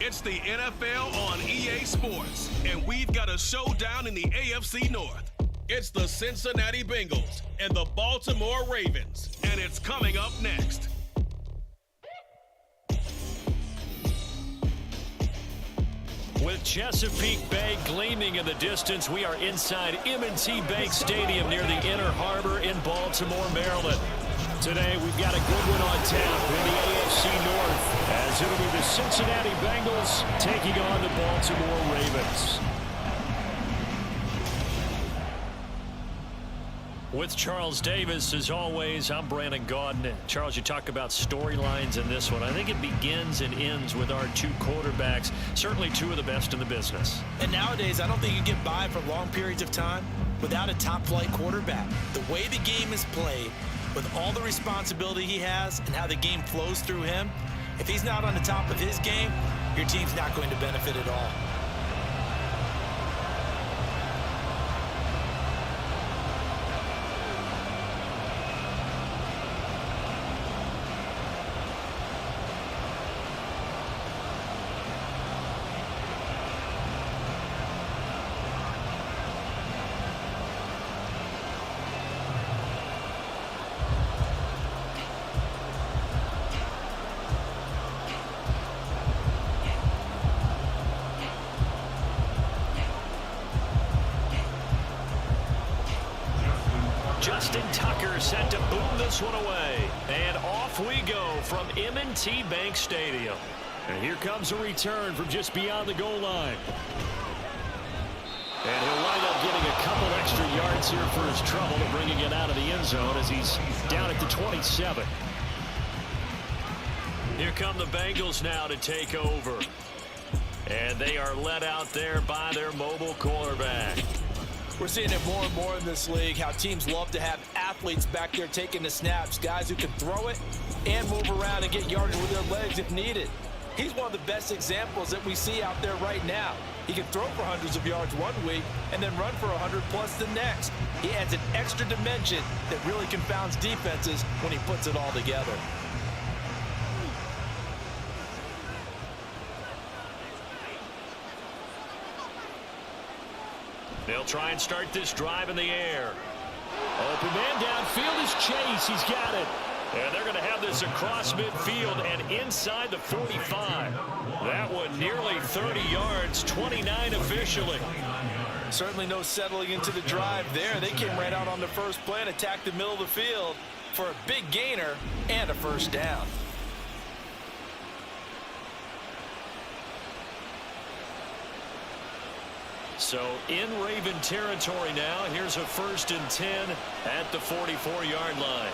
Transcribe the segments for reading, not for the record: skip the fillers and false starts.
It's the NFL on EA Sports, and we've got a showdown in the AFC North. It's the Cincinnati Bengals and the Baltimore Ravens, and it's coming up next. With Chesapeake Bay gleaming in the distance, we are inside M&T Bank Stadium near the Inner Harbor in Baltimore, Maryland. Today, we've got a good one on tap in the AFC North, as it'll be the Cincinnati Bengals taking on the Baltimore Ravens. With Charles Davis, as always, I'm Brandon Gaudin. Charles, you talk about storylines in this one. I think it begins and ends with our two quarterbacks, certainly two of the best in the business. And nowadays, I don't think you get by for long periods of time without a top-flight quarterback. The way the game is played, with all the responsibility he has and how the game flows through him, if he's not on the top of his game, your team's not going to benefit at all. Justin Tucker set to boom this one away. And off we go from M&T Bank Stadium. And here comes a return from just beyond the goal line. And he'll wind up getting a couple extra yards here for his trouble to bringing it out of the end zone as he's down at the 27. Here come the Bengals now to take over. And they are led out there by their mobile quarterback. We're seeing it more and more in this league, how teams love to have athletes back there taking the snaps, guys who can throw it and move around and get yardage with their legs if needed. He's one of the best examples that we see out there right now. He can throw for hundreds of yards one week and then run for 100+ the next. He adds an extra dimension that really confounds defenses when he puts it all together. They'll try and start this drive in the air. Open man downfield is Chase. He's got it. And they're going to have this across midfield and inside the 45. That one nearly 30 yards, 29 officially. Certainly no settling into the drive there. They came right out on the first play and attacked the middle of the field for a big gainer and a first down. So in Raven territory now, here's a 1st and 10 at the 44-yard line.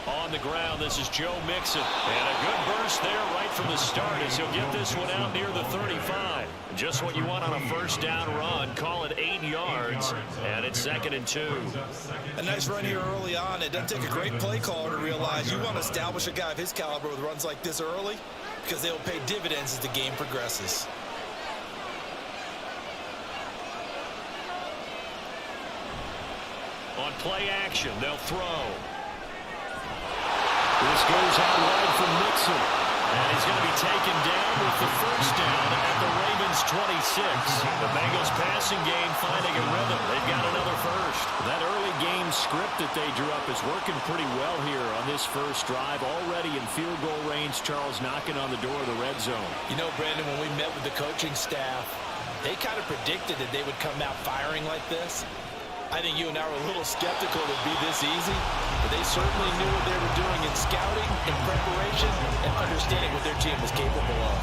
On the ground, this is Joe Mixon. And a good burst there right from the start as he'll get this one out near the 35. Just what you want on a first down run. Call it 8 yards, and it's 2nd and 2. A nice run here early on. It doesn't take a great play caller to realize you want to establish a guy of his caliber with runs like this early because they'll pay dividends as the game progresses. On play action, they'll throw. This goes out wide from Mixon. And he's going to be taken down with the first down at the Ravens 26. The Bengals passing game finding a rhythm. They've got another first. That early game script that they drew up is working pretty well here on this first drive. Already in field goal range, Charles knocking on the door of the red zone. You know, Brandon, when we met with the coaching staff, they kind of predicted that they would come out firing like this. I think you and I were a little skeptical it would be this easy, but they certainly knew what they were doing in scouting, in preparation, and understanding what their team was capable of.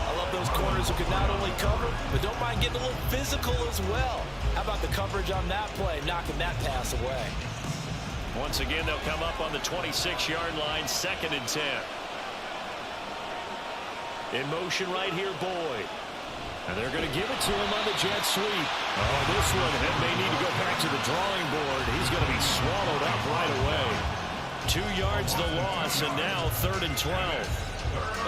I love those corners who can not only cover, but don't mind getting a little physical as well. How about the coverage on that play, knocking that pass away? Once again, they'll come up on the 26-yard line, 2nd and 10. In motion right here, Boyd. And they're going to give it to him on the jet sweep. Oh, this one may need to go back to the drawing board. He's going to be swallowed up right away. 2 yards the loss, and now 3rd and 12.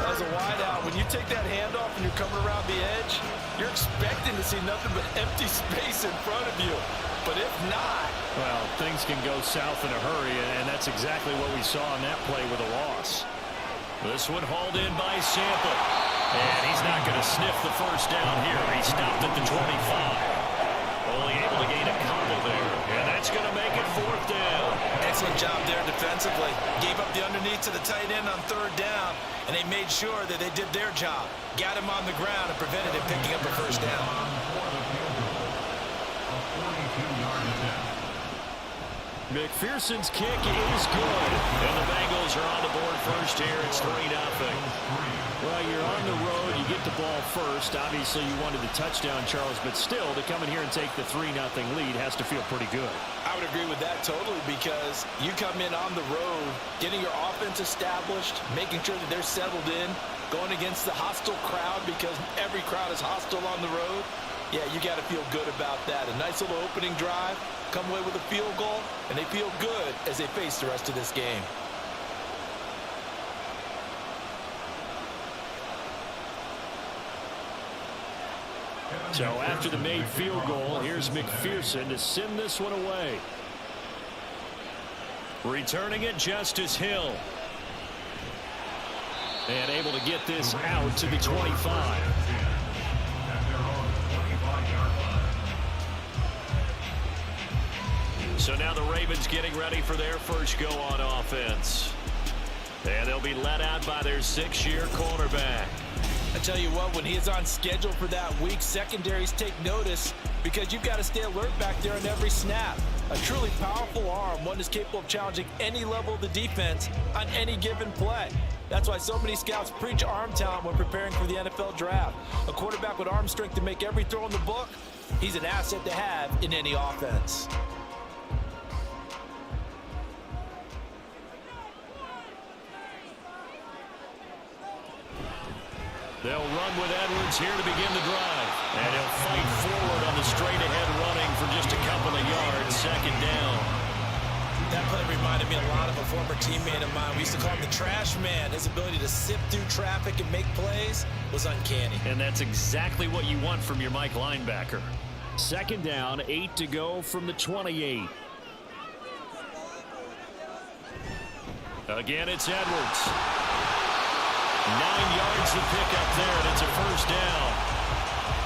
As a wideout, when you take that handoff and you're coming around the edge, you're expecting to see nothing but empty space in front of you. But if not... Well, things can go south in a hurry, and that's exactly what we saw on that play with a loss. This one hauled in by Sample. And he's not going to sniff the first down here. He stopped at the 25. Only able to gain a couple there. And that's going to make it 4th down. Excellent job there defensively. Gave up the underneath to the tight end on 3rd down, and they made sure that they did their job. Got him on the ground and prevented him picking up a 1st down. McPherson's kick is good. And the Bengals are on the board first here. It's 3-0. Well, you're on the road. You get the ball first. Obviously, you wanted the touchdown, Charles, but still, to come in here and take the 3-0 lead has to feel pretty good. I would agree with that totally, because you come in on the road, getting your offense established, making sure that they're settled in, going against the hostile crowd, because every crowd is hostile on the road. Yeah, you got to feel good about that. A nice little opening drive, come away with a field goal, and they feel good as they face the rest of this game. So after the made field goal, here's McPherson to send this one away. Returning it, Justice Hill. And able to get this out to the 25. So now the Ravens getting ready for their first go on offense. And they'll be let out by their 6-year cornerback. I tell you what, when he is on schedule for that week, secondaries take notice, because you've got to stay alert back there on every snap. A truly powerful arm, one that's capable of challenging any level of the defense on any given play. That's why so many scouts preach arm talent when preparing for the NFL draft. A quarterback with arm strength to make every throw in the book, he's an asset to have in any offense. They'll run with Edwards here to begin the drive. And he'll fight forward on the straight-ahead running for just a couple of yards. 2nd down. That play reminded me a lot of a former teammate of mine. We used to call him the trash man. His ability to sift through traffic and make plays was uncanny. And that's exactly what you want from your Mike linebacker. 2nd down, 8 to go from the 28. Again, it's Edwards. 9 yards to pick up there, and it's a 1st down.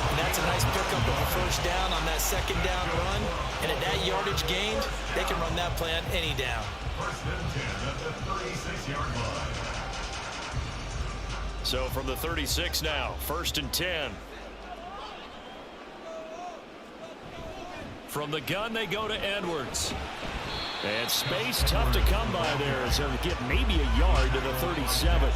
And that's a nice pickup of a 1st down on that 2nd down run. And at that yardage gained, they can run that play on any down. 1st and 10 at the 36-yard line. So from the 36 now, 1st and 10. From the gun, they go to Edwards. And space tough to come by there as they'll get maybe a yard to the 37.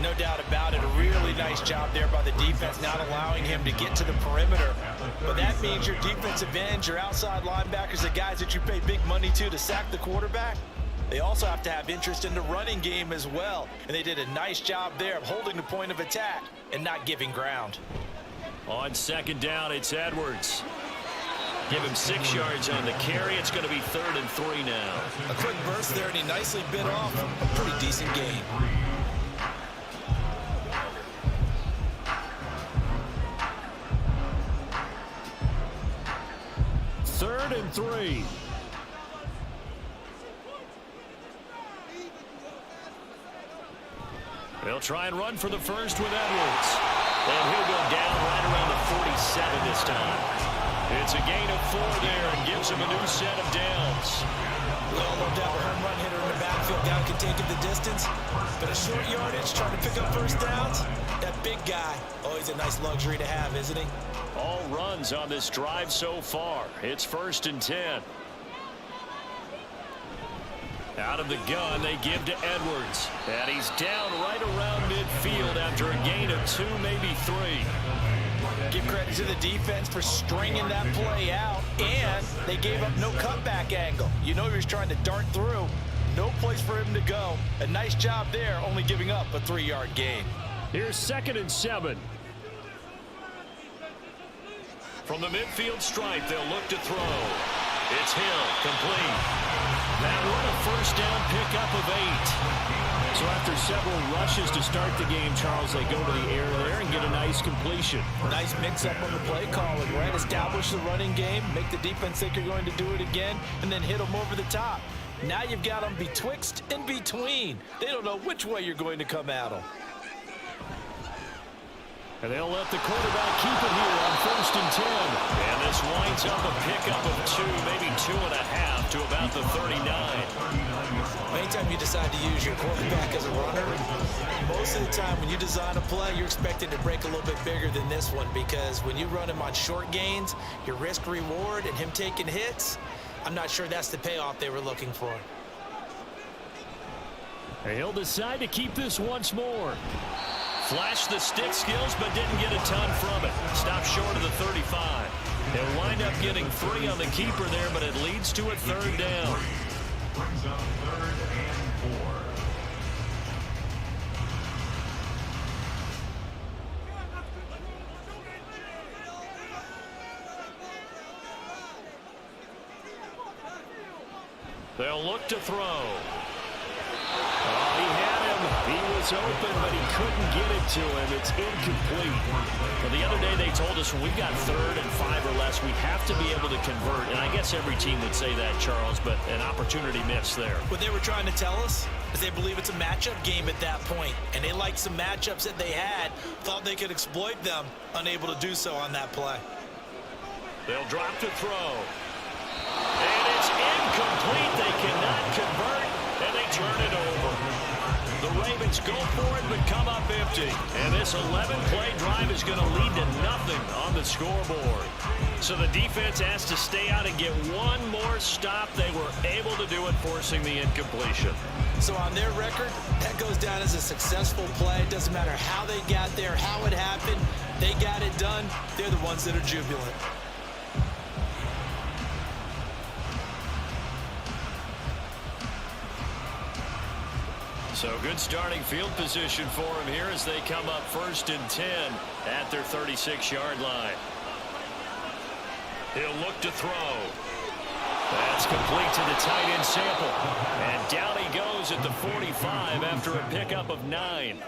No doubt about it. A really nice job there by the defense, not allowing him to get to the perimeter. But that means your defensive ends, your outside linebackers, the guys that you pay big money to sack the quarterback, they also have to have interest in the running game as well. And they did a nice job there of holding the point of attack and not giving ground. On 2nd down, it's Edwards. Give him 6 yards on the carry. It's going to be 3rd and 3 now. A quick burst there, and he nicely bit off a pretty decent gain. Third and 3. They'll try and run for the first with Edwards. And he'll go down right around the 47 this time. It's a gain of 4 there and gives him a new set of downs. Well, no doubt a home run hitter in the backfield. Down can take it the distance. But a short yardage, trying to pick up 1st downs. That big guy, oh, he's a nice luxury to have, isn't he? All runs on this drive so far. It's 1st and 10. Out of the gun, they give to Edwards. And he's down right around midfield after a gain of 2, maybe 3. Give credit to the defense for stringing that play out, and they gave up no cutback angle. You know he was trying to dart through. No place for him to go. A nice job there, only giving up a 3-yard gain. Here's 2nd and 7. From the midfield stripe, they'll look to throw. It's Hill, complete. That one a 1st down pickup of 8. So after several rushes to start the game, Charles, they go to the air there and get a nice completion. Nice mix-up on the play calling, right? Establish the running game, make the defense think you're going to do it again, and then hit them over the top. Now you've got them betwixt and between. They don't know which way you're going to come at them. And they'll let the quarterback keep it here on 1st and 10. And this winds up a pickup of 2, maybe 2.5 to about the 39. Anytime you decide to use your quarterback as a runner, most of the time when you design a play, you're expected to break a little bit bigger than this one, because when you run him on short gains, your risk-reward and him taking hits, I'm not sure that's the payoff they were looking for. And he'll decide to keep this once more. Flashed the stick skills, but didn't get a ton from it. Stopped short of the 35. They'll wind up getting 3 on the keeper there, but it leads to a 3rd down. Brings up 3rd and 4. They'll look to throw. Oh, he had him. He was open, but he couldn't get it to him. It's incomplete. Well, the other day they told us when we got 3rd and 5 or less, we have to be able to convert. And I guess every team would say that, Charles, but an opportunity missed there. What they were trying to tell us is they believe it's a matchup game at that point, and they liked some matchups that they had, thought they could exploit them, unable to do so on that play. They'll drop to throw. And it's incomplete. They cannot convert, and they turn it over. The Ravens go for it, but come up empty. And this 11-play drive is going to lead to nothing on the scoreboard. So the defense has to stay out and get one more stop. They were able to do it, forcing the incompletion. So on their record, that goes down as a successful play. It doesn't matter how they got there, how it happened. They got it done. They're the ones that are jubilant. So good starting field position for him here as they come up 1st and 10 at their 36-yard line. He'll look to throw. That's complete to the tight end Sample. And down he goes at the 45 after a pickup of 9.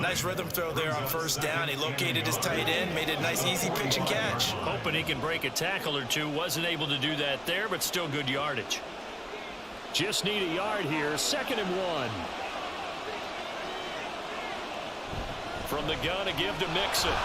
Nice rhythm throw there on 1st down. He located his tight end, made a nice easy pitch and catch. Hoping he can break a tackle or two. Wasn't able to do that there, but still good yardage. Just need a yard here. 2nd and 1. From the gun, a give to Mixon.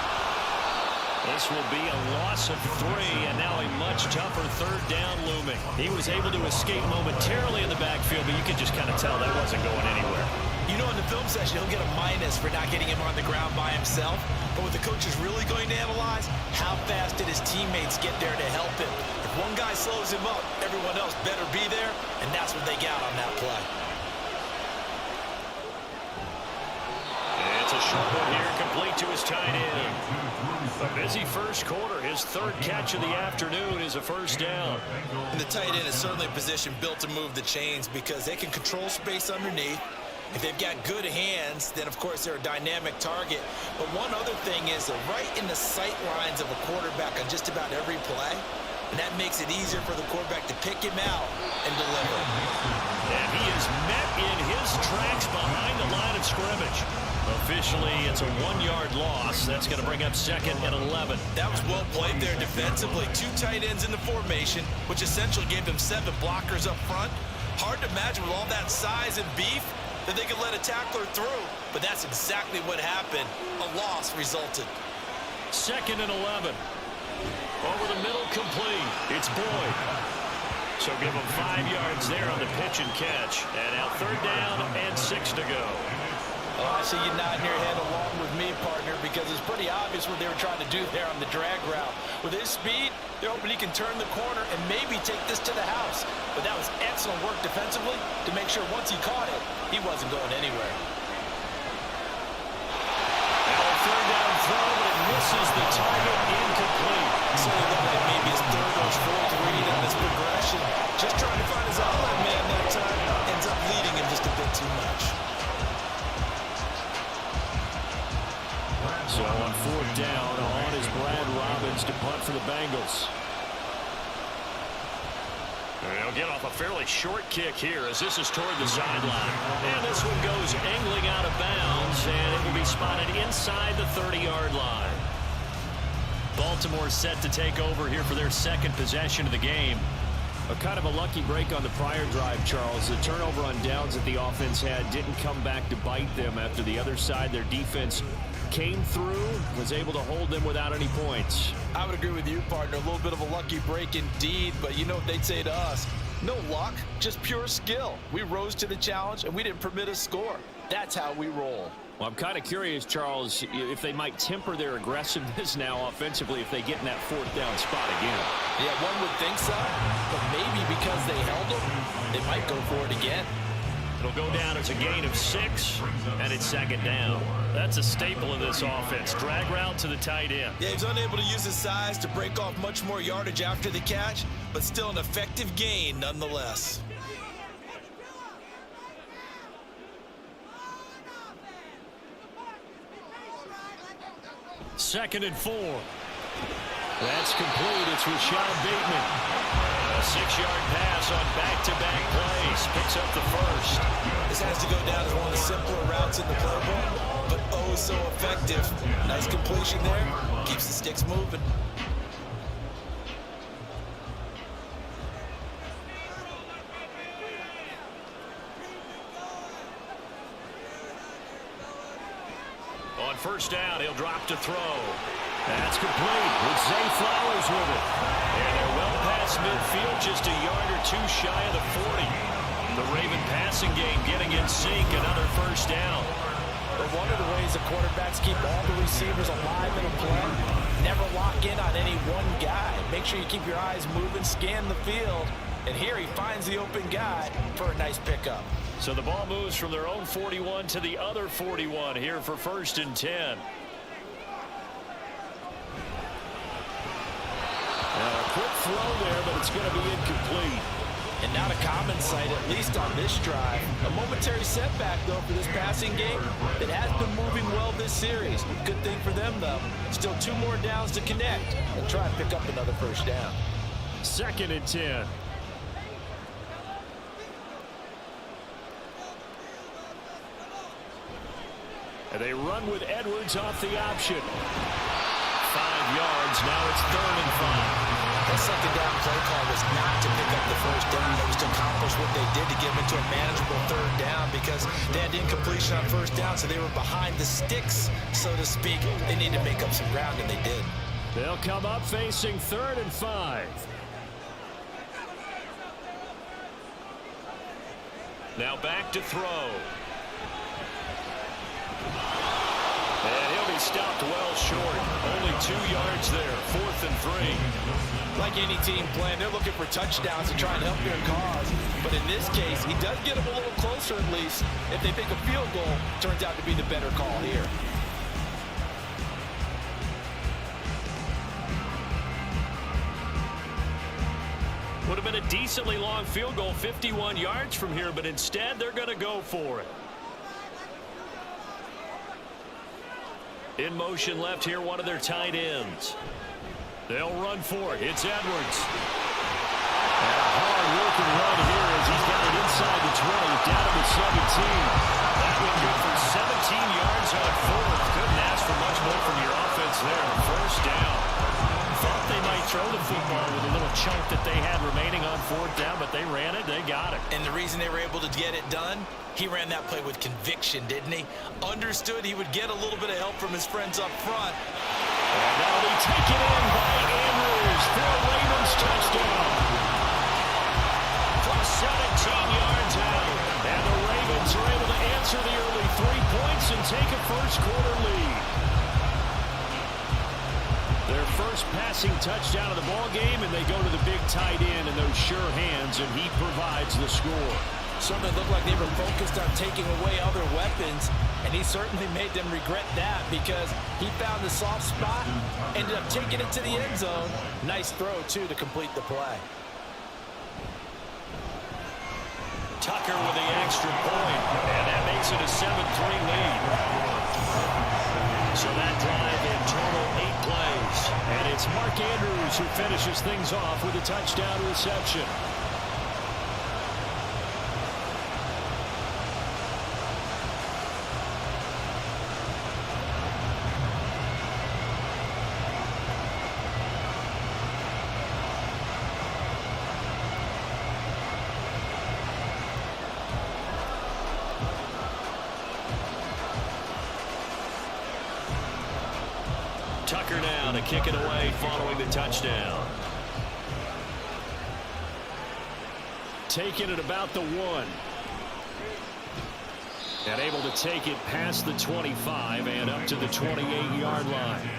This will be a loss of 3, and now a much tougher 3rd down looming. He was able to escape momentarily in the backfield, but you could just kind of tell that wasn't going anywhere. You know, in the film session, he'll get a minus for not getting him on the ground by himself. But what the coach is really going to analyze, how fast did his teammates get there to help him? If one guy slows him up, everyone else better be there, and that's what they got on that play. It's a short one here, complete to his tight end. A busy first quarter. His 3rd catch of the afternoon is a 1st down. And the tight end is certainly a position built to move the chains because they can control space underneath. If they've got good hands, then of course they're a dynamic target. But one other thing is they're right in the sight lines of a quarterback on just about every play. And that makes it easier for the quarterback to pick him out and deliver. And he is met in his tracks behind the line of scrimmage. Officially, it's a 1-yard loss. That's going to bring up 2nd and 11. That was well played there defensively. 2 tight ends in the formation, which essentially gave them 7 blockers up front. Hard to imagine with all that size and beef that they could let a tackler through. But that's exactly what happened. A loss resulted. 2nd and 11. Over the middle, complete. It's Boyd. So give him 5 yards there on the pitch and catch. And now 3rd down and 6 to go. Oh, I see you nodding your head along with me, partner, because it's pretty obvious what they were trying to do there on the drag route. With his speed, they're hoping he can turn the corner and maybe take this to the house. But that was excellent work defensively to make sure once he caught it, he wasn't going anywhere. Now a 3rd down throw, but it misses the target, incomplete. So he looked like maybe his 3rd or 4th read on this progression. Just trying to find his outlet man that time. Ends up leading him just a bit too much. So on 4th down, on is Brad Robbins to punt for the Bengals. They'll get off a fairly short kick here as this is toward the sideline. And this one goes angling out of bounds, and it will be spotted inside the 30-yard line. Baltimore set to take over here for their 2nd possession of the game. A kind of a lucky break on the prior drive, Charles. The turnover on downs that the offense had didn't come back to bite them after the other side. Their defense came through, was able to hold them without any points. I would agree with you, partner. A little bit of a lucky break indeed, but you know what they'd say to us? No luck, just pure skill. We rose to the challenge, and we didn't permit a score. That's how we roll. Well, I'm kind of curious, Charles, if they might temper their aggressiveness now offensively if they get in that fourth down spot again. Yeah, one would think so, but maybe because they held them, they might go for it again. It'll go down as a gain of 6, and it's second down. That's a staple of this offense. Drag route to the tight end. Yeah, he's unable to use his size to break off much more yardage after the catch, but still an effective gain nonetheless. Second and 4. That's complete. It's Rashad Bateman. A 6-yard pass on back-to-back plays. Picks up the first. This has to go down as one of the simpler routes in the playbook, but oh so effective. Nice completion there. Keeps the sticks moving. On first down, he'll drop to throw. That's complete with Zay Flowers with it. And they're well past midfield, just a yard or two shy of the 40. The Raven passing game getting in sync, another first down. But one of the ways the quarterbacks keep all the receivers alive in a play, never lock in on any one guy. Make sure you keep your eyes moving, scan the field. And here he finds the open guy for a nice pickup. So the ball moves from their own 41 to the other 41 here for first and 10. A quick throw there, but it's going to be incomplete. And not a common sight, at least on this drive. A momentary setback, though, for this passing game that has been moving well this series. Good thing for them, though. Still 2 more downs to connect and try and pick up another first down. Second and 10. And they run with Edwards off the option. 5 yards. Now it's 3rd and 5. That second down play call was not to pick up the first down. It was to accomplish what they did to get them into a manageable 3rd down because they had incompletion on first down, so they were behind the sticks, so to speak. They needed to make up some ground, and they did. They'll come up facing 3rd and 5. Now back to throw. And he'll be stopped well short. Only 2 yards there. 4th and 3. Like any team playing, they're looking for touchdowns to try and help their cause. But in this case, he does get them a little closer at least. If they pick a field goal, turns out to be the better call here. Would have been a decently long field goal, 51 yards from here, but instead they're going to go for it. In motion left here, one of their tight ends. They'll run for it. It's Edwards. And a hard-working run here as he's got it inside the 20, down to the 17. That one good for 17 yards on 4th. Couldn't ask for much more from your offense there. First down. Thought they might throw the football with a little chunk that they had remaining on 4th down, but they ran it. They got it. And the reason they were able to get it done, he ran that play with conviction, didn't he? Understood he would get a little bit of help from his friends up front. And that'll be taken in by Andrews for a Ravens touchdown. From 17 yards out. And the Ravens are able to answer the early 3 points and take a first-quarter lead. Their first passing touchdown of the ball game, and they go to the big tight end in those sure hands, and he provides the score. Something looked like they were focused on taking away other weapons, and he certainly made them regret that because he found the soft spot, ended up taking it to the end zone. Nice throw, too, to complete the play. Tucker with the extra point, and that makes it a 7-3 lead. So that drive in total 8 plays. And it's Mark Andrews who finishes things off with a touchdown reception. now to kick it away following the touchdown. Taking it about the 1. And able to take it past the 25 and up to the 28-yard line.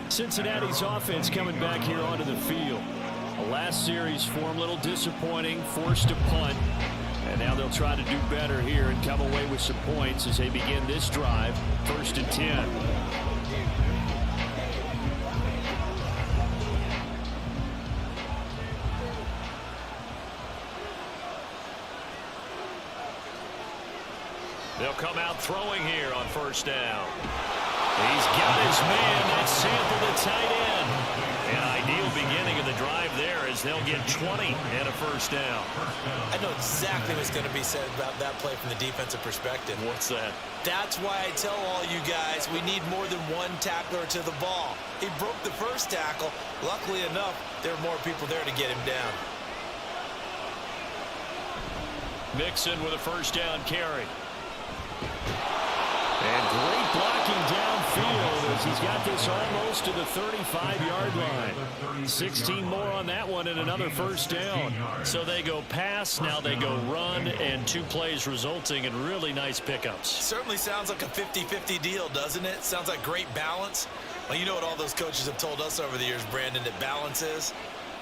Cincinnati's offense coming back here onto the field. The last series form a little disappointing, forced to punt. And now they'll try to do better here and come away with some points as they begin this drive. 1st and 10. They'll come out throwing here on 1st down. He's got his man. That's Sample, the tight end. An ideal beginning of the drive there as they'll get 20 and a 1st down. I know exactly what's going to be said about that play from the defensive perspective. What's that? That's why I tell all you guys we need more than one tackler to the ball. He broke the first tackle. Luckily enough, there were more people there to get him down. Mixon with a 1st down carry. And great blocking downfield as he's got this almost to the 35-yard line. 16 more on that one and another 1st down. So they go pass, now they go run, and 2 plays resulting in really nice pickups. Certainly sounds like a 50-50 deal, doesn't it? Sounds like great balance. Well, you know what all those coaches have told us over the years, Brandon, that balance is?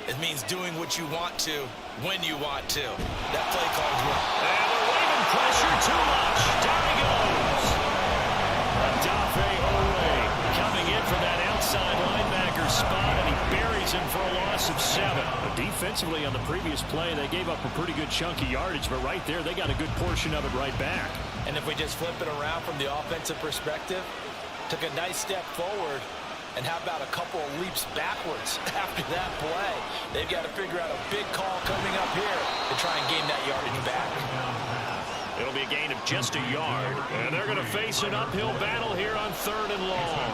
It means doing what you want to when you want to. That play call's wrong. And the Raven pressure too much. Down he goes. Dafe Owe coming in for that outside linebacker spot, and he buries him for a loss of 7. But defensively on the previous play, they gave up a pretty good chunk of yardage, but right there, they got a good portion of it right back. And if we just flip it around from the offensive perspective, took a nice step forward, and how about a couple of leaps backwards after that play? They've got to figure out a big call coming up here to try and gain that yardage back. It'll be a gain of just a yard, and they're going to face an uphill battle here on 3rd and long.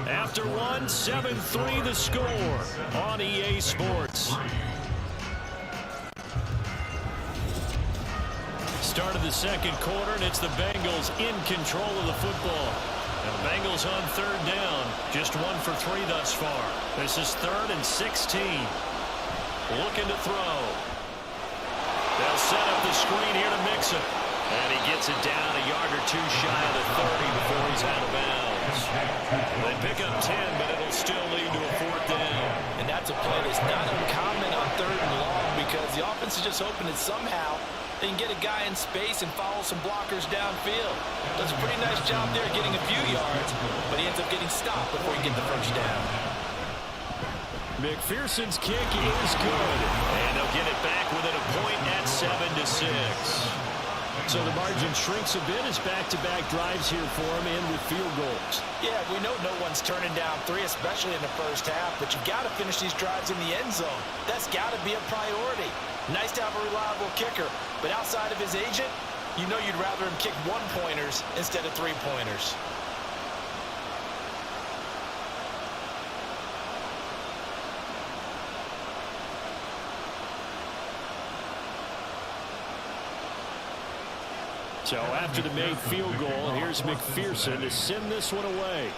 After 1, 7-3 the score on EA Sports. Start of the 2nd quarter, and it's the Bengals in control of the football. And the Bengals on 3rd down, just 1 for 3 thus far. This is 3rd and 16. Looking to throw. They'll set up the screen here to Mixon. And he gets it down a yard or 2 shy of the 30 before he's out of bounds. They pick up 10, but it'll still lead to a 4th down. And that's a play that's not uncommon on 3rd and long because the offense is just hoping that somehow they can get a guy in space and follow some blockers downfield. Does a pretty nice job there getting a few yards, but he ends up getting stopped before he gets the 1st down. McPherson's kick is good, and they'll get it back within a point at 7-6. So the margin shrinks a bit as back-to-back drives here for him and with field goals. Yeah, we know no one's turning down 3, especially in the 1st half, but you've got to finish these drives in the end zone. That's got to be a priority. Nice to have a reliable kicker, but outside of his agent, you know you'd rather him kick 1-pointers instead of 3-pointers. So after the made field goal, here's McPherson to send this one away.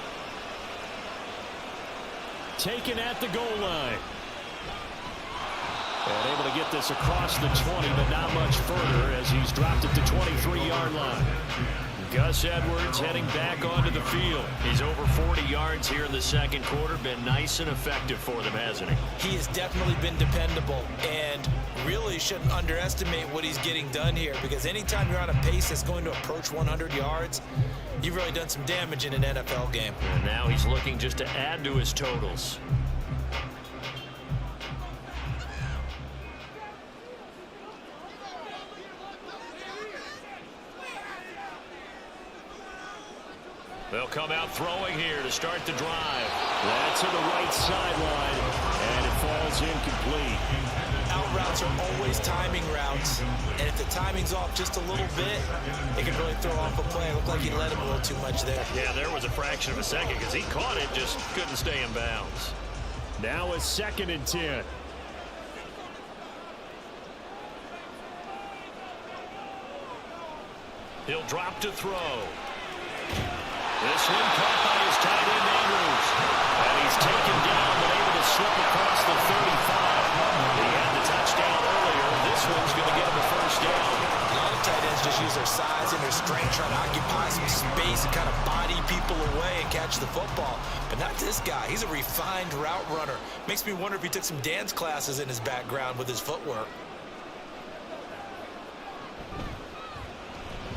Taken at the goal line. And able to get this across the 20, but not much further as he's dropped at the 23-yard line. Gus Edwards heading back onto the field. He's over 40 yards here in the 2nd quarter. Been nice and effective for them, hasn't he? He has definitely been dependable and really shouldn't underestimate what he's getting done here because anytime you're on a pace that's going to approach 100 yards, you've really done some damage in an NFL game. And now he's looking just to add to his totals. They'll come out throwing here to start the drive. That's to the right sideline, and it falls incomplete. Out routes are always timing routes, and if the timing's off just a little bit, it can really throw off a play. It looked like he let him a little too much there. Yeah, there was a fraction of a second because he caught it, just couldn't stay in bounds. Now a 2nd and 10. He'll drop to throw. This one caught by his tight end, Andrews. And he's taken down, but able to slip across the 35. He had the touchdown earlier. This one's going to get him a first down. A lot of tight ends just use their size and their strength, trying to occupy some space and kind of body people away and catch the football. But not this guy. He's a refined route runner. Makes me wonder if he took some dance classes in his background with his footwork.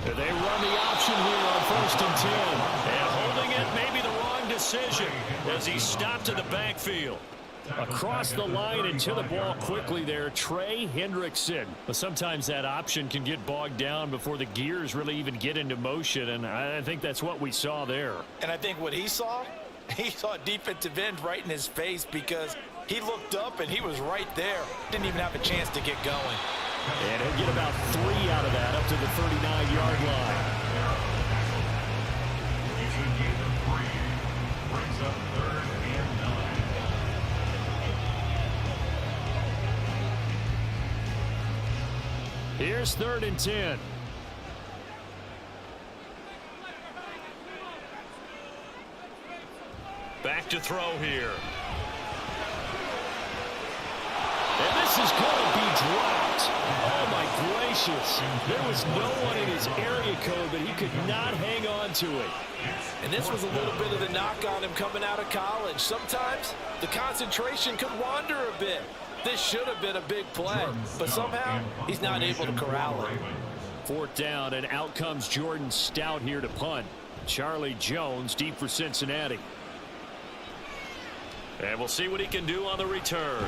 They run the option here on 1st and 10. And holding it may be the wrong decision as he stopped in the backfield. Across the line and to the ball quickly there, Trey Hendrickson. But sometimes that option can get bogged down before the gears really even get into motion, and I think that's what we saw there. And I think what he saw defensive end right in his face, because he looked up and he was right there. Didn't even have a chance to get going. And he'll get about 3 out of that up to the 39-yard line. He's a gain of 3. Brings up 3rd and 9. Here's 3rd and 10. Back to throw here. And this is going to be dropped. Oh, my gracious. There was no one in his area code, but he could not hang on to it. And this was a little bit of the knock on him coming out of college. Sometimes the concentration could wander a bit. This should have been a big play, but somehow he's not able to corral it. 4th down, and out comes Jordan Stout here to punt. Charlie Jones deep for Cincinnati. And we'll see what he can do on the return.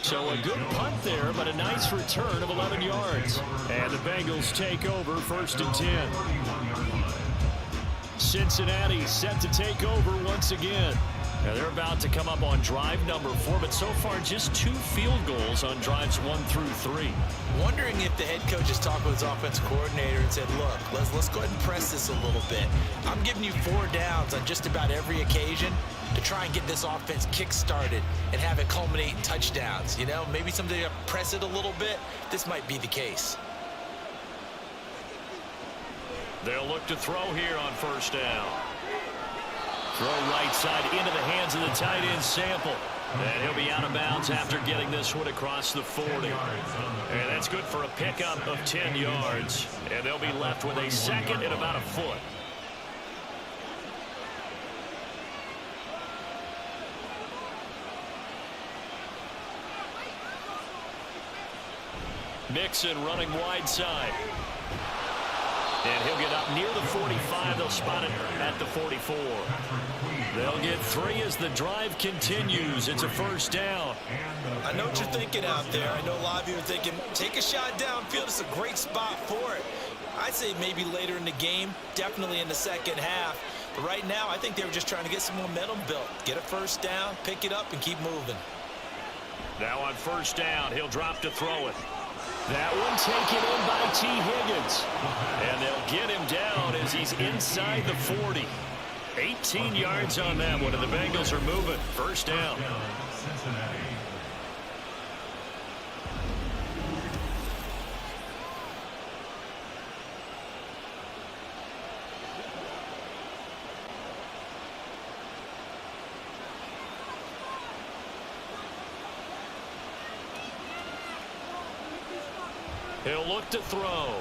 So a good punt there, but a nice return of 11 yards. And the Bengals take over 1st and 10. Cincinnati set to take over once again. Now they're about to come up on drive number 4, but so far just 2 field goals on drives 1 through 3. Wondering if the head coach has talked with his offensive coordinator and said, look, let's go ahead and press this a little bit. I'm giving you 4 downs on just about every occasion to try and get this offense kick-started and have it culminate in touchdowns. You know, maybe someday to press it a little bit. This might be the case. They'll look to throw here on 1st down. Throw right side into the hands of the tight end, Sample. And he'll be out of bounds after getting this one across the 40. And that's good for a pickup of 10 yards. And they'll be left with a 2nd and about a foot. Mixon running wide side. And he'll get up near the 45. They'll spot it at the 44. They'll get 3 as the drive continues. It's a 1st down. I know what you're thinking out there. I know a lot of you are thinking, take a shot downfield. It's a great spot for it. I'd say maybe later in the game, definitely in the 2nd half. But right now, I think they were just trying to get some momentum built. Get a 1st down, pick it up, and keep moving. Now on 1st down, he'll drop to throw it. That one taken in by T. Higgins. And they'll get him down as he's inside the 40. 18 yards on that one, and the Bengals are moving. 1st down. Cincinnati. He'll look to throw.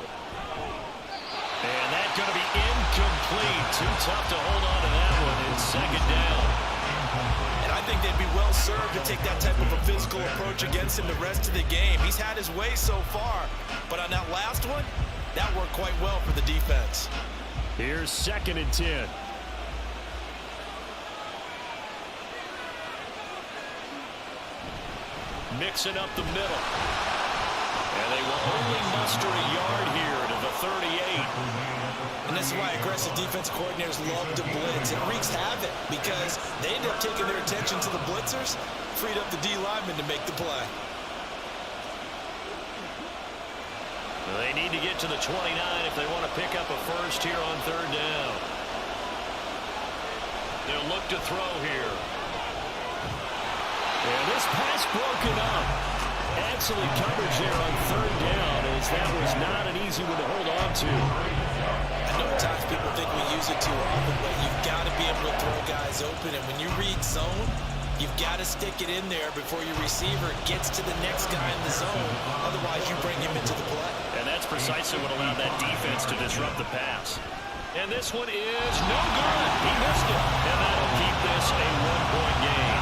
And that's going to be incomplete. Too tough to hold on to that one. It's 2nd down. And I think they'd be well served to take that type of a physical approach against him the rest of the game. He's had his way so far, but on that last one, that worked quite well for the defense. Here's 2nd and 10. Mixing up the middle. And they will only muster a yard here to the 38. And this is why aggressive defense coordinators love to blitz. It wreaks havoc because they end up taking their attention to the blitzers, freed up the D lineman to make the play. They need to get to the 29 if they want to pick up a 1st here on 3rd down. They'll look to throw here. And this pass broken up. Excellent coverage there on third down, as that was not an easy one to hold on to. I know at times people think we use it too often, but you've got to be able to throw guys open. And when you read zone, you've got to stick it in there before your receiver gets to the next guy in the zone. Otherwise, you bring him into the play. And that's precisely what allowed that defense to disrupt the pass. And this one is no good. He missed it. And that'll keep this a one-point game.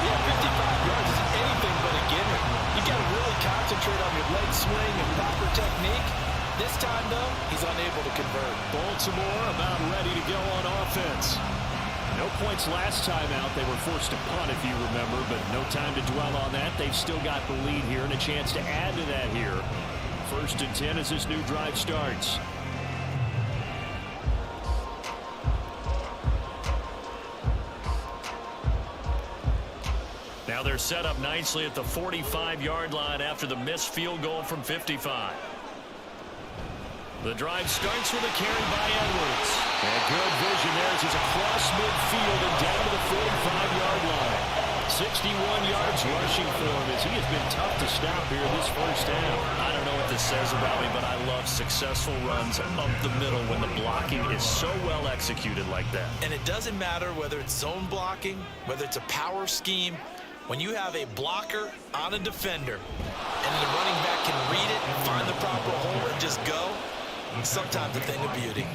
Yeah, 55 yards is anything but a gimme. You got to really concentrate on your leg swing and proper technique. This time, though, he's unable to convert. Baltimore about ready to go on offense. No points last time out. They were forced to punt, if you remember, but no time to dwell on that. They've still got the lead here and a chance to add to that here. 1st and 10 as this new drive starts. Now they're set up nicely at the 45-yard line after the missed field goal from 55. The drive starts with a carry by Edwards. And good vision there as he's across midfield and down to the 45-yard line. 61 yards rushing for him as he has been tough to stop here this first down. I don't know what this says about me, but I love successful runs up the middle when the blocking is so well executed like that. And it doesn't matter whether it's zone blocking, whether it's a power scheme. When you have a blocker on a defender and the running back can read it and find the proper hole and just go, sometimes a thing of beauty.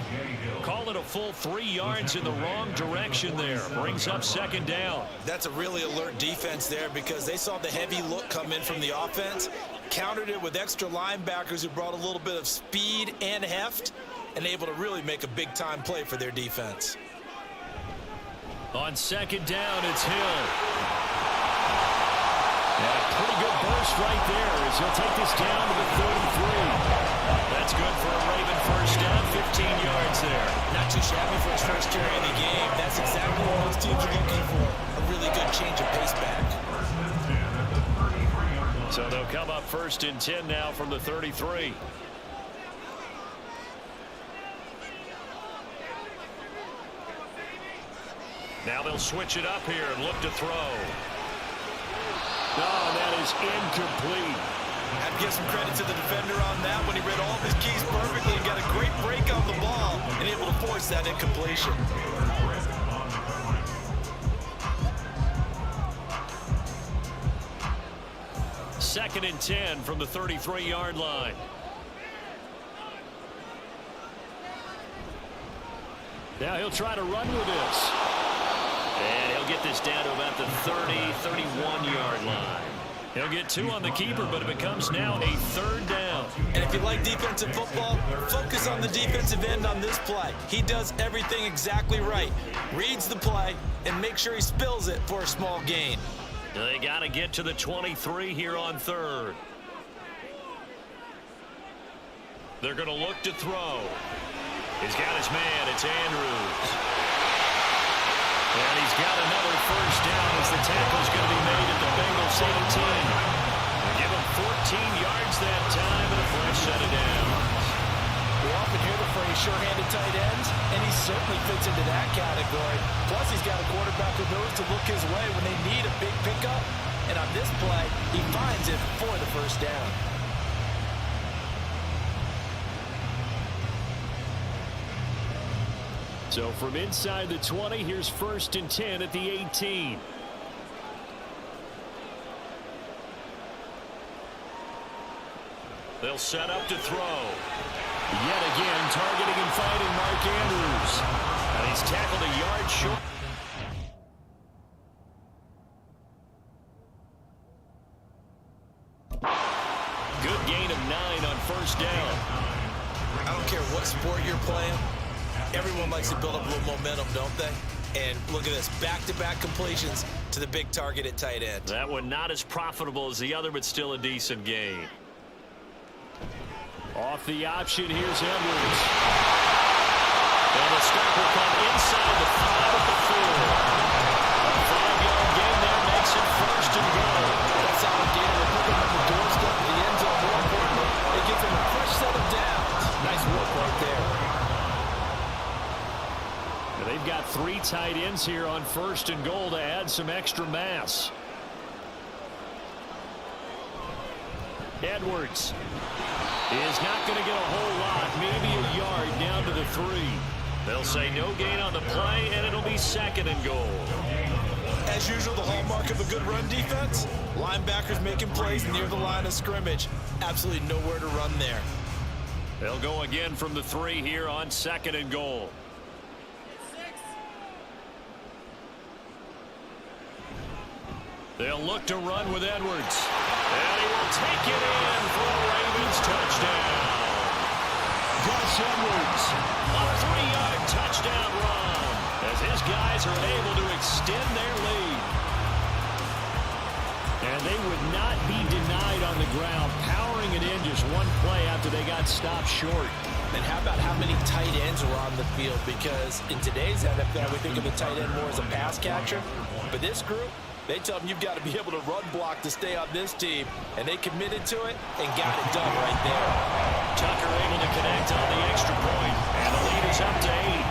Call it a full 3 yards in the wrong direction there. Brings up 2nd down. That's a really alert defense there because they saw the heavy look come in from the offense, countered it with extra linebackers who brought a little bit of speed and heft, and able to really make a big-time play for their defense. On 2nd down, it's Hill. And a pretty good burst right there as he'll take this down to the 33. That's good for a Raven first down, 15 yards there. Not too shabby for his first carry of the game. That's exactly what most teams are looking for. A really good change of pace back. So they'll come up 1st and 10 now from the 33. Now they'll switch it up here and look to throw. No, that is incomplete. I have to give some credit to the defender on that when he read all of his keys perfectly and got a great break on the ball and able to force that incompletion. Second and 10 from the 33-yard line. Now he'll try to run with this. And he'll get this down to about the 31-yard line. He'll get 2 on the keeper, but it becomes now a 3rd down. And if you like defensive football, focus on the defensive end on this play. He does everything exactly right. Reads the play and make sure he spills it for a small gain. They got to get to the 23 here on 3rd. They're going to look to throw. He's got his man. It's Andrews. And he's got another first down as the tackle's going to be made at the Bengals 18. They give him 14 yards that time and a fresh set of downs. We often hear the phrase sure-handed tight ends, and he certainly fits into that category. Plus, he's got a quarterback who knows to look his way when they need a big pickup. And on this play, he finds it for the first down. So from inside the 20, here's 1st and 10 at the 18. They'll set up to throw. Yet again, targeting and finding Mark Andrews. And he's tackled a yard short. Good gain of 9 on first down. I don't care what sport you're playing. Everyone likes to build up a little momentum, don't they? And look at this, back-to-back completions to the big target at tight end. That one not as profitable as the other, but still a decent gain. Off the option, here's Edwards. And the stop will come inside the 5 at the 4. A 5-yard gain there makes it 1st and goal. That solid gain will put them at the doorstep of the end zone. More importantly, it gives them a fresh set of downs. Nice work right there. They've got 3 tight ends here on 1st and goal to add some extra mass. Edwards is not going to get a whole lot, maybe a yard down to the 3. They'll say no gain on the play, and it'll be 2nd and goal. As usual, the hallmark of a good run defense, linebackers making plays near the line of scrimmage. Absolutely nowhere to run there. They'll go again from the 3 here on 2nd and goal. They'll look to run with Edwards. And he will take it in for a Ravens touchdown. Gus Edwards, a 3-yard touchdown run as his guys are able to extend their lead. And they would not be denied on the ground, powering it in just one play after they got stopped short. And how about how many tight ends were on the field? Because in today's NFL, we think of the tight end more as a pass catcher. But this group, they tell them you've got to be able to run block to stay on this team. And they committed to it and got it done right there. Tucker able to connect on the extra point. And the lead is up to 8.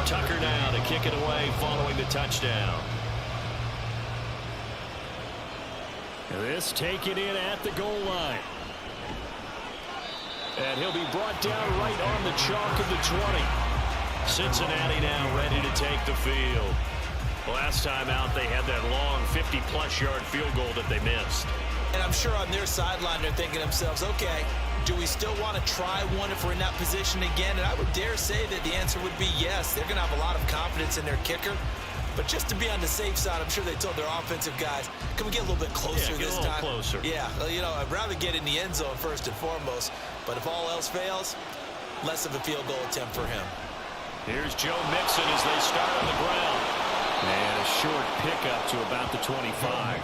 Tucker now to kick it away following the touchdown. This taken in at the goal line. And he'll be brought down right on the chalk of the 20. Cincinnati now ready to take the field. Last time out, they had that long 50-plus yard field goal that they missed. And I'm sure on their sideline they're thinking to themselves, okay, do we still want to try one if we're in that position again? And I would dare say that the answer would be yes. They're going to have a lot of confidence in their kicker. But just to be on the safe side, I'm sure they told their offensive guys, can we get a little bit closer this time? Closer. Yeah, well, you know, I'd rather get in the end zone first and foremost. But if all else fails, less of a field goal attempt for him. Here's Joe Mixon as they start on the ground. And a short pickup to about the 25.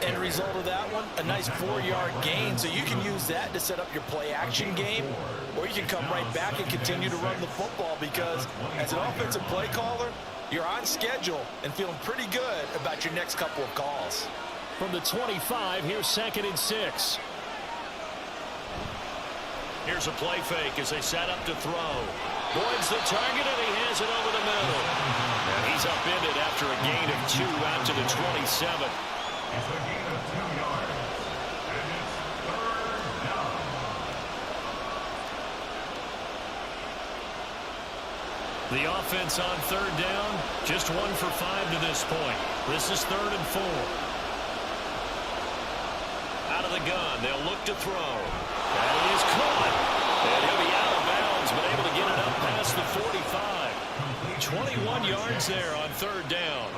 And a result of that one, a nice 4-yard gain. So you can use that to set up your play-action game, or you can come right back and continue to run the football because as an offensive play caller, you're on schedule and feeling pretty good about your next couple of calls. From the 25, here's 2nd and 6. Here's a play fake as they set up to throw. Boyd's the target, and he hands it over the middle. And he's upended after a gain of 2 out to the 27. It's a gain of 2 yards. And it's 3rd down. The offense on 3rd down, just 1 for 5 to this point. This is 3rd and 4. Out of the gun, they'll look to throw. And he is caught. And he'll be out of bounds, but able to get it up past the 45. 21 yards there on 3rd down.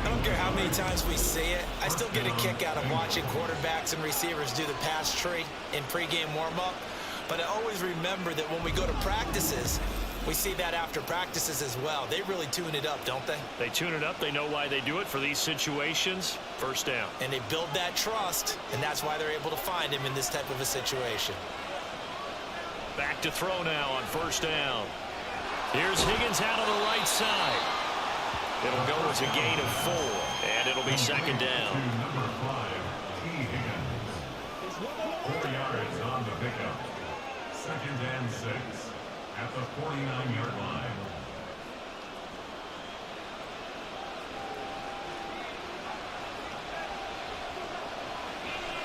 I don't care how many times we see it. I still get a kick out of watching quarterbacks and receivers do the pass tree in pregame warm-up. But I always remember that when we go to practices, we see that after practices as well. They really tune it up, don't they? They tune it up. They know why they do it for these situations. 1st down. And they build that trust, and that's why they're able to find him in this type of a situation. Back to throw now on 1st down. Here's Higgins out of the right side. It'll go as a gain of 4, and it'll be 2nd down. Number 5, T. Higgins. 4 yards on the pickup. 2nd and 6 at the 49-yard line.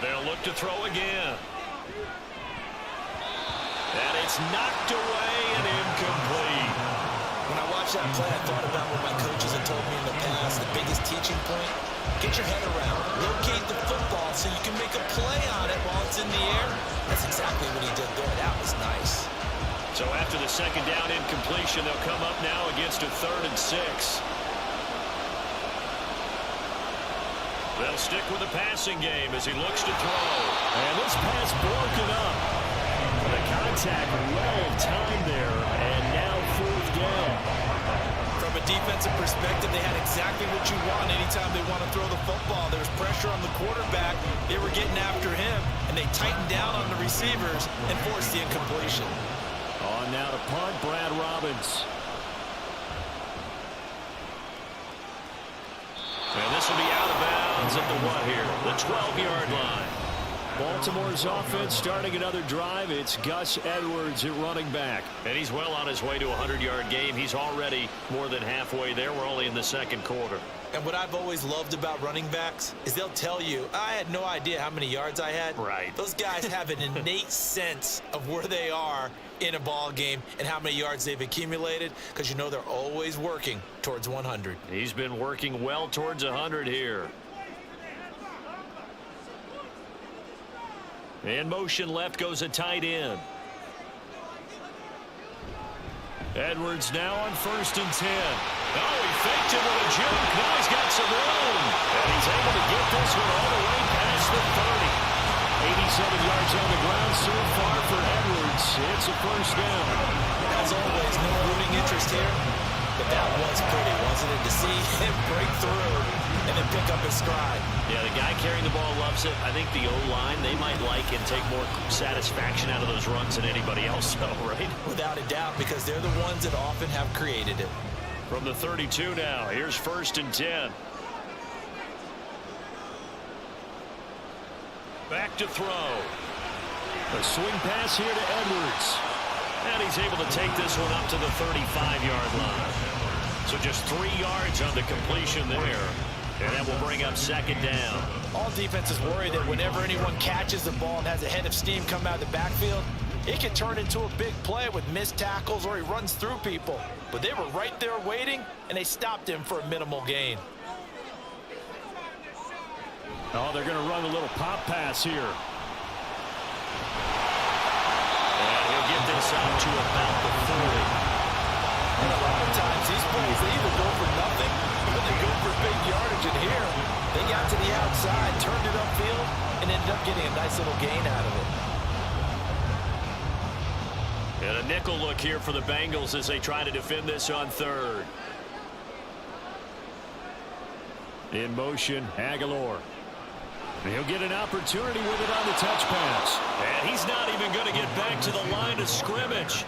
They'll look to throw again. And it's knocked away and incomplete. When I watched that play, I thought about what my coaches had told me in the past. The biggest teaching point, get your head around. Locate the football so you can make a play on it while it's in the air. That's exactly what he did there. That was nice. So after the 2nd down incompletion, they'll come up now against a 3rd and 6. They'll stick with the passing game as he looks to throw. And this pass broken up. The contact well timed there, and now 4th down. From a defensive perspective, they had exactly what you want anytime they want to throw the football. There's pressure on the quarterback. They were getting after him, and they tightened down on the receivers and forced the incompletion. On now to punt, Brad Robbins. And this will be out of bounds at the what here? The 12-yard line. Baltimore's offense starting another drive. It's Gus Edwards at running back. And he's well on his way to a 100-yard game. He's already more than halfway there. We're only in the second quarter. And what I've always loved about running backs is they'll tell you, I had no idea how many yards I had. Right. Those guys have an innate sense of where they are in a ball game and how many yards they've accumulated, because you know they're always working towards 100. He's been working well towards 100 here. In motion left goes a tight end. Edwards now on 1st and 10. Oh, he faked it with a juke. Now he's got some room. And he's able to get this one all the way past the 30. 87 yards on the ground so far for Edwards. It's a first down. As always, no rooting interest here. But that was pretty, wasn't it? To see him break through and then pick up his stride. Yeah, the guy carrying the ball loves it. I think the O-line, they might like and take more satisfaction out of those runs than anybody else, though, right? Without a doubt, because they're the ones that often have created it. From the 32 now, here's 1st and 10. Back to throw. A swing pass here to Edwards. And he's able to take this one up to the 35-yard line. So just 3 yards on the completion there. And that will bring up 2nd down. All defenses worry that whenever anyone catches the ball and has a head of steam come out of the backfield, it can turn into a big play with missed tackles or he runs through people. But they were right there waiting, and they stopped him for a minimal gain. Oh, they're going to run a little pop pass here. And he'll get this out to about the 40. And a lot of times, these plays, they either go for nothing or they go for big yardage. And here, they got to the outside, turned it upfield, and ended up getting a nice little gain out of it. And a nickel look here for the Bengals as they try to defend this on 3rd. In motion, Aguilar. He'll get an opportunity with it on the touch pass. And he's not even going to get back to the line of scrimmage.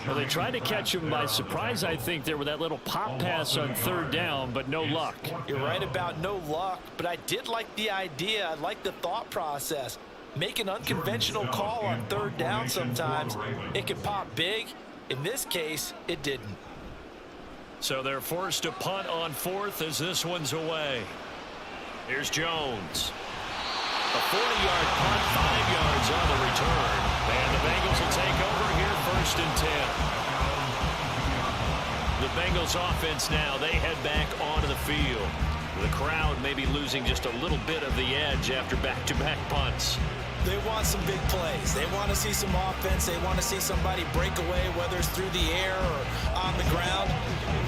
Well, they tried to catch him by surprise, I think, there with that little pop pass on 3rd down, but no luck. You're right about no luck, but I did like the idea. I like the thought process. Make an unconventional call on 3rd down sometimes. It can pop big. In this case, it didn't. So they're forced to punt on 4th as this one's away. Here's Jones. A 40-yard punt, 5 yards on the return. And the Bengals will take over here 1st and 10. The Bengals offense now, they head back onto the field. The crowd may be losing just a little bit of the edge after back-to-back punts. They want some big plays. They want to see some offense. They want to see somebody break away, whether it's through the air or on the ground.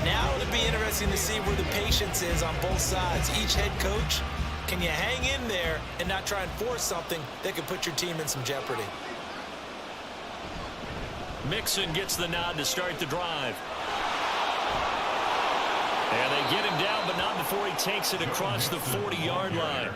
Now it'll be interesting to see where the patience is on both sides. Each head coach, can you hang in there and not try and force something that could put your team in some jeopardy? Mixon gets the nod to start the drive. And they get him down, but not before he takes it across the 40-yard line.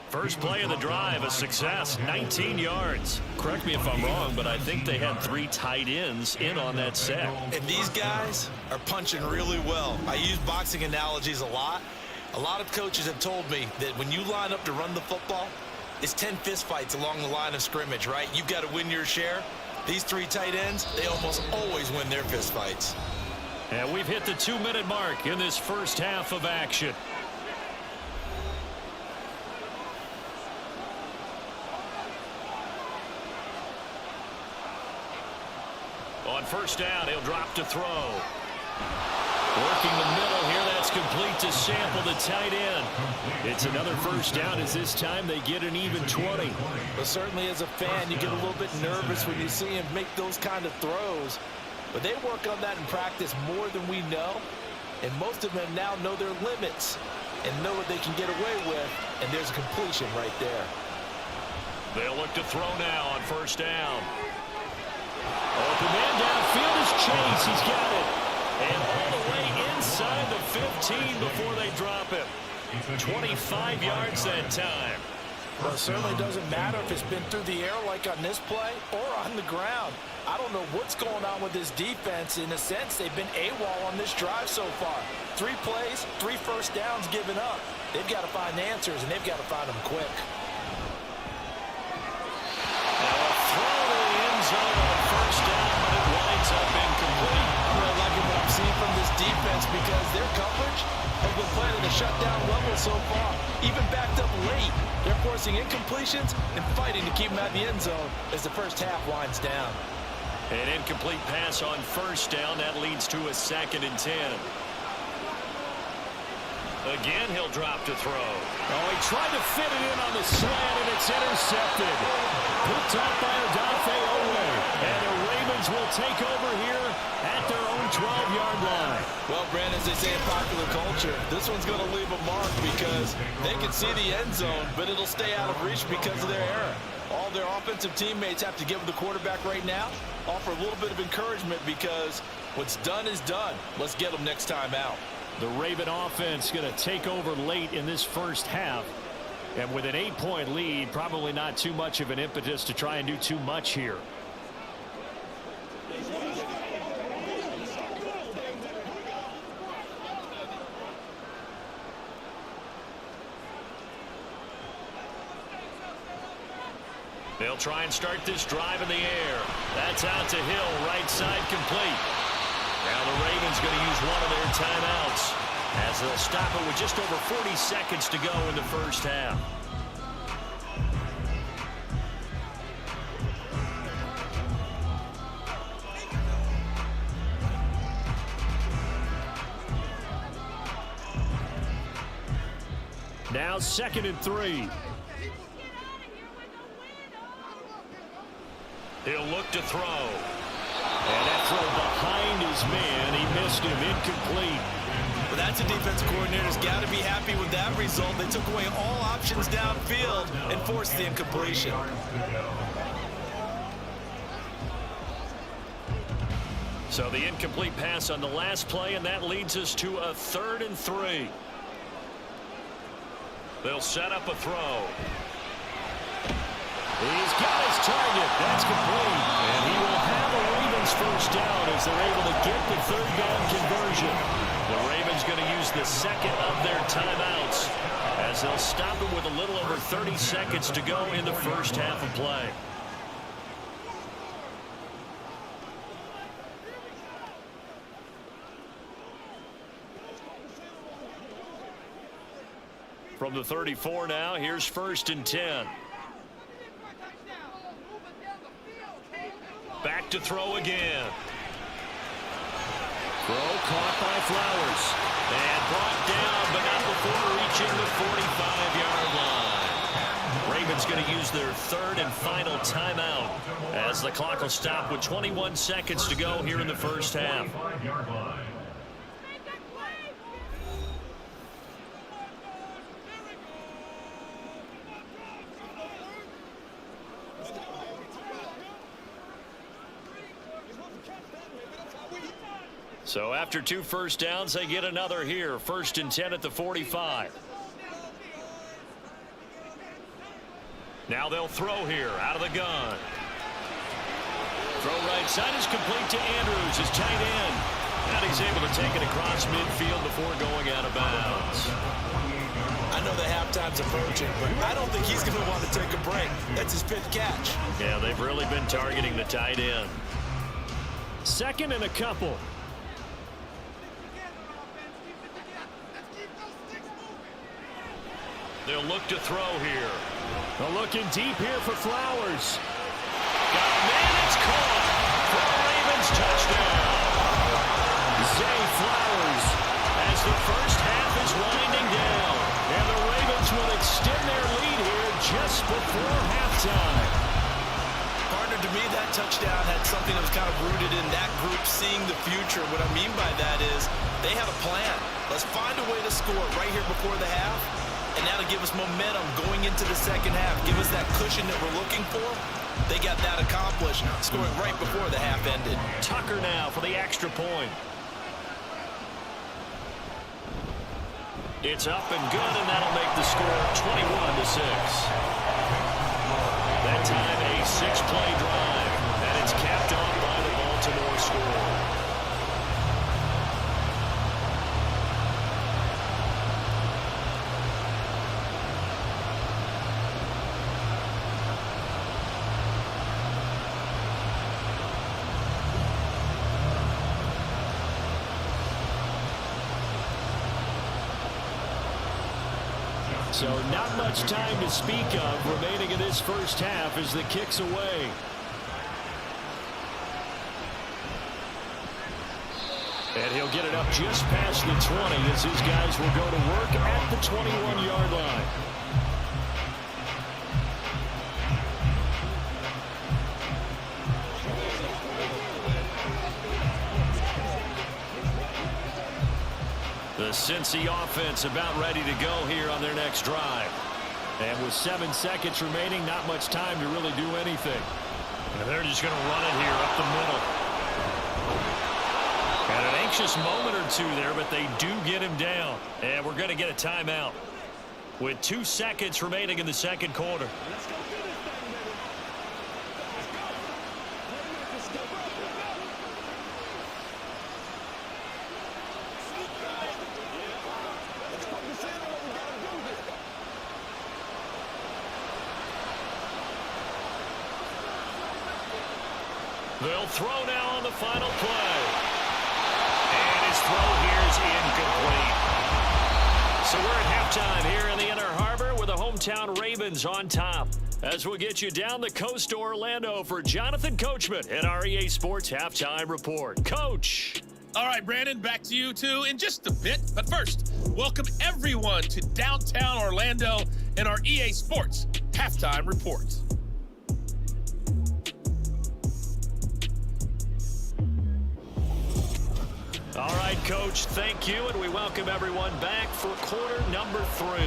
First play of the drive, a success, 19 yards. Correct me if I'm wrong, but I think they had 3 tight ends in on that set. And these guys are punching really well. I use boxing analogies a lot. A lot of coaches have told me that when you line up to run the football, it's 10 fistfights along the line of scrimmage, right? You've got to win your share. These 3 tight ends, they almost always win their fistfights. And we've hit the 2-minute mark in this first half of action. On 1st down, he'll drop to throw. Working the middle here, that's complete to Sample, the tight end. It's another 1st down as this time they get an even 20. But certainly as a fan, you get a little bit nervous when you see him make those kind of throws. But they work on that in practice more than we know. And most of them now know their limits and know what they can get away with. And there's a completion right there. They'll look to throw now on 1st down. Open man downfield is Chase. He's got it. And all the way inside the 15 before they drop him. 25 yards that time. Well, it certainly doesn't matter if it's been through the air like on this play or on the ground. I don't know what's going on with this defense. In a sense, they've been AWOL on this drive so far. 3 plays, 3 first downs given up. They've got to find answers, and they've got to find them quick. Now a throw to the end zone on first down, but it winds up incomplete. I'm really liking what I'm seeing from this defense because their coverage has been playing at a shutdown level so far. Even backed up late, they're forcing incompletions and fighting to keep them out of the end zone as the first half winds down. An incomplete pass on first down. That leads to a 2nd and 10. Again, he'll drop to throw. Oh, he tried to fit it in on the slant, and it's intercepted. Picked up by Odafe Owe. And the Ravens will take over here at their own 12-yard line. Well, Brandon, as they say in popular culture, this one's going to leave a mark because they can see the end zone, but it'll stay out of reach because of their error. All their offensive teammates have to give the quarterback right now, offer a little bit of encouragement because what's done is done. Let's get them next time out. The Raven offense going to take over late in this first half. And with an 8-point lead, probably not too much of an impetus to try and do too much here. They'll try and start this drive in the air. That's out to Hill, right side complete. Now the Ravens going to use one of their timeouts as they'll stop it with just over 40 seconds to go in the first half. Now 2nd and 3. He'll look to throw. And that throw behind his man. He missed him. Incomplete. Well, that's a defensive coordinator's got to be happy with that result. They took away all options downfield and forced the incompletion. So the incomplete pass on the last play, and that leads us to a 3rd and 3. They'll set up a throw. He's got his target. That's complete. And he will have a Ravens first down as they're able to get the 3rd down conversion. The Ravens going to use the 2nd of their timeouts as they'll stop it with a little over 30 seconds to go in the first half of play. From the 34 now, here's 1st and 10. Back to throw again. Throw caught by Flowers. And brought down, but not before reaching the 45-yard line. Ravens going to use their 3rd and final timeout as the clock will stop with 21 seconds to go here in the first half. So after 2 first downs, they get another here. 1st and 10 at the 45. Now they'll throw here out of the gun. Throw right side is complete to Andrews, his tight end. And he's able to take it across midfield before going out of bounds. I know the halftime's approaching, but I don't think he's going to want to take a break. That's his 5th catch. Yeah, they've really been targeting the tight end. 2nd and a couple. They'll look to throw here. They're looking deep here for Flowers. Got a man, it's caught for the Ravens touchdown. Zay Flowers as the first half is winding down. And the Ravens will extend their lead here just before halftime. Partner, to me, that touchdown had something that was kind of rooted in that group seeing the future. What I mean by that is they have a plan. Let's find a way to score right here before the half. And that'll give us momentum going into the second half. Give us that cushion that we're looking for. They got that accomplished, scoring right before the half ended. Tucker now for the extra point. It's up and good, and that'll make the score 21-6. That time a 6-play drive, and it's capped off by the Baltimore score. So not much time to speak of remaining in this first half as the kick's away. And he'll get it up just past the 20 as his guys will go to work at the 21-yard line. The Cincy offense about ready to go here on their next drive. And with 7 seconds remaining, not much time to really do anything. And they're just going to run it here up the middle. And an anxious moment or two there, but they do get him down. And we're going to get a timeout with 2 seconds remaining in the second quarter. They'll throw now on the final play. And his throw here is incomplete. So we're at halftime here in the Inner Harbor with the hometown Ravens on top. As we'll get you down the coast to Orlando for Jonathan Coachman at our EA Sports Halftime Report. Coach. All right, Brandon, back to you two in just a bit. But first, welcome everyone to downtown Orlando and our EA Sports Halftime Report. All right, Coach, thank you, and we welcome everyone back for quarter number 3.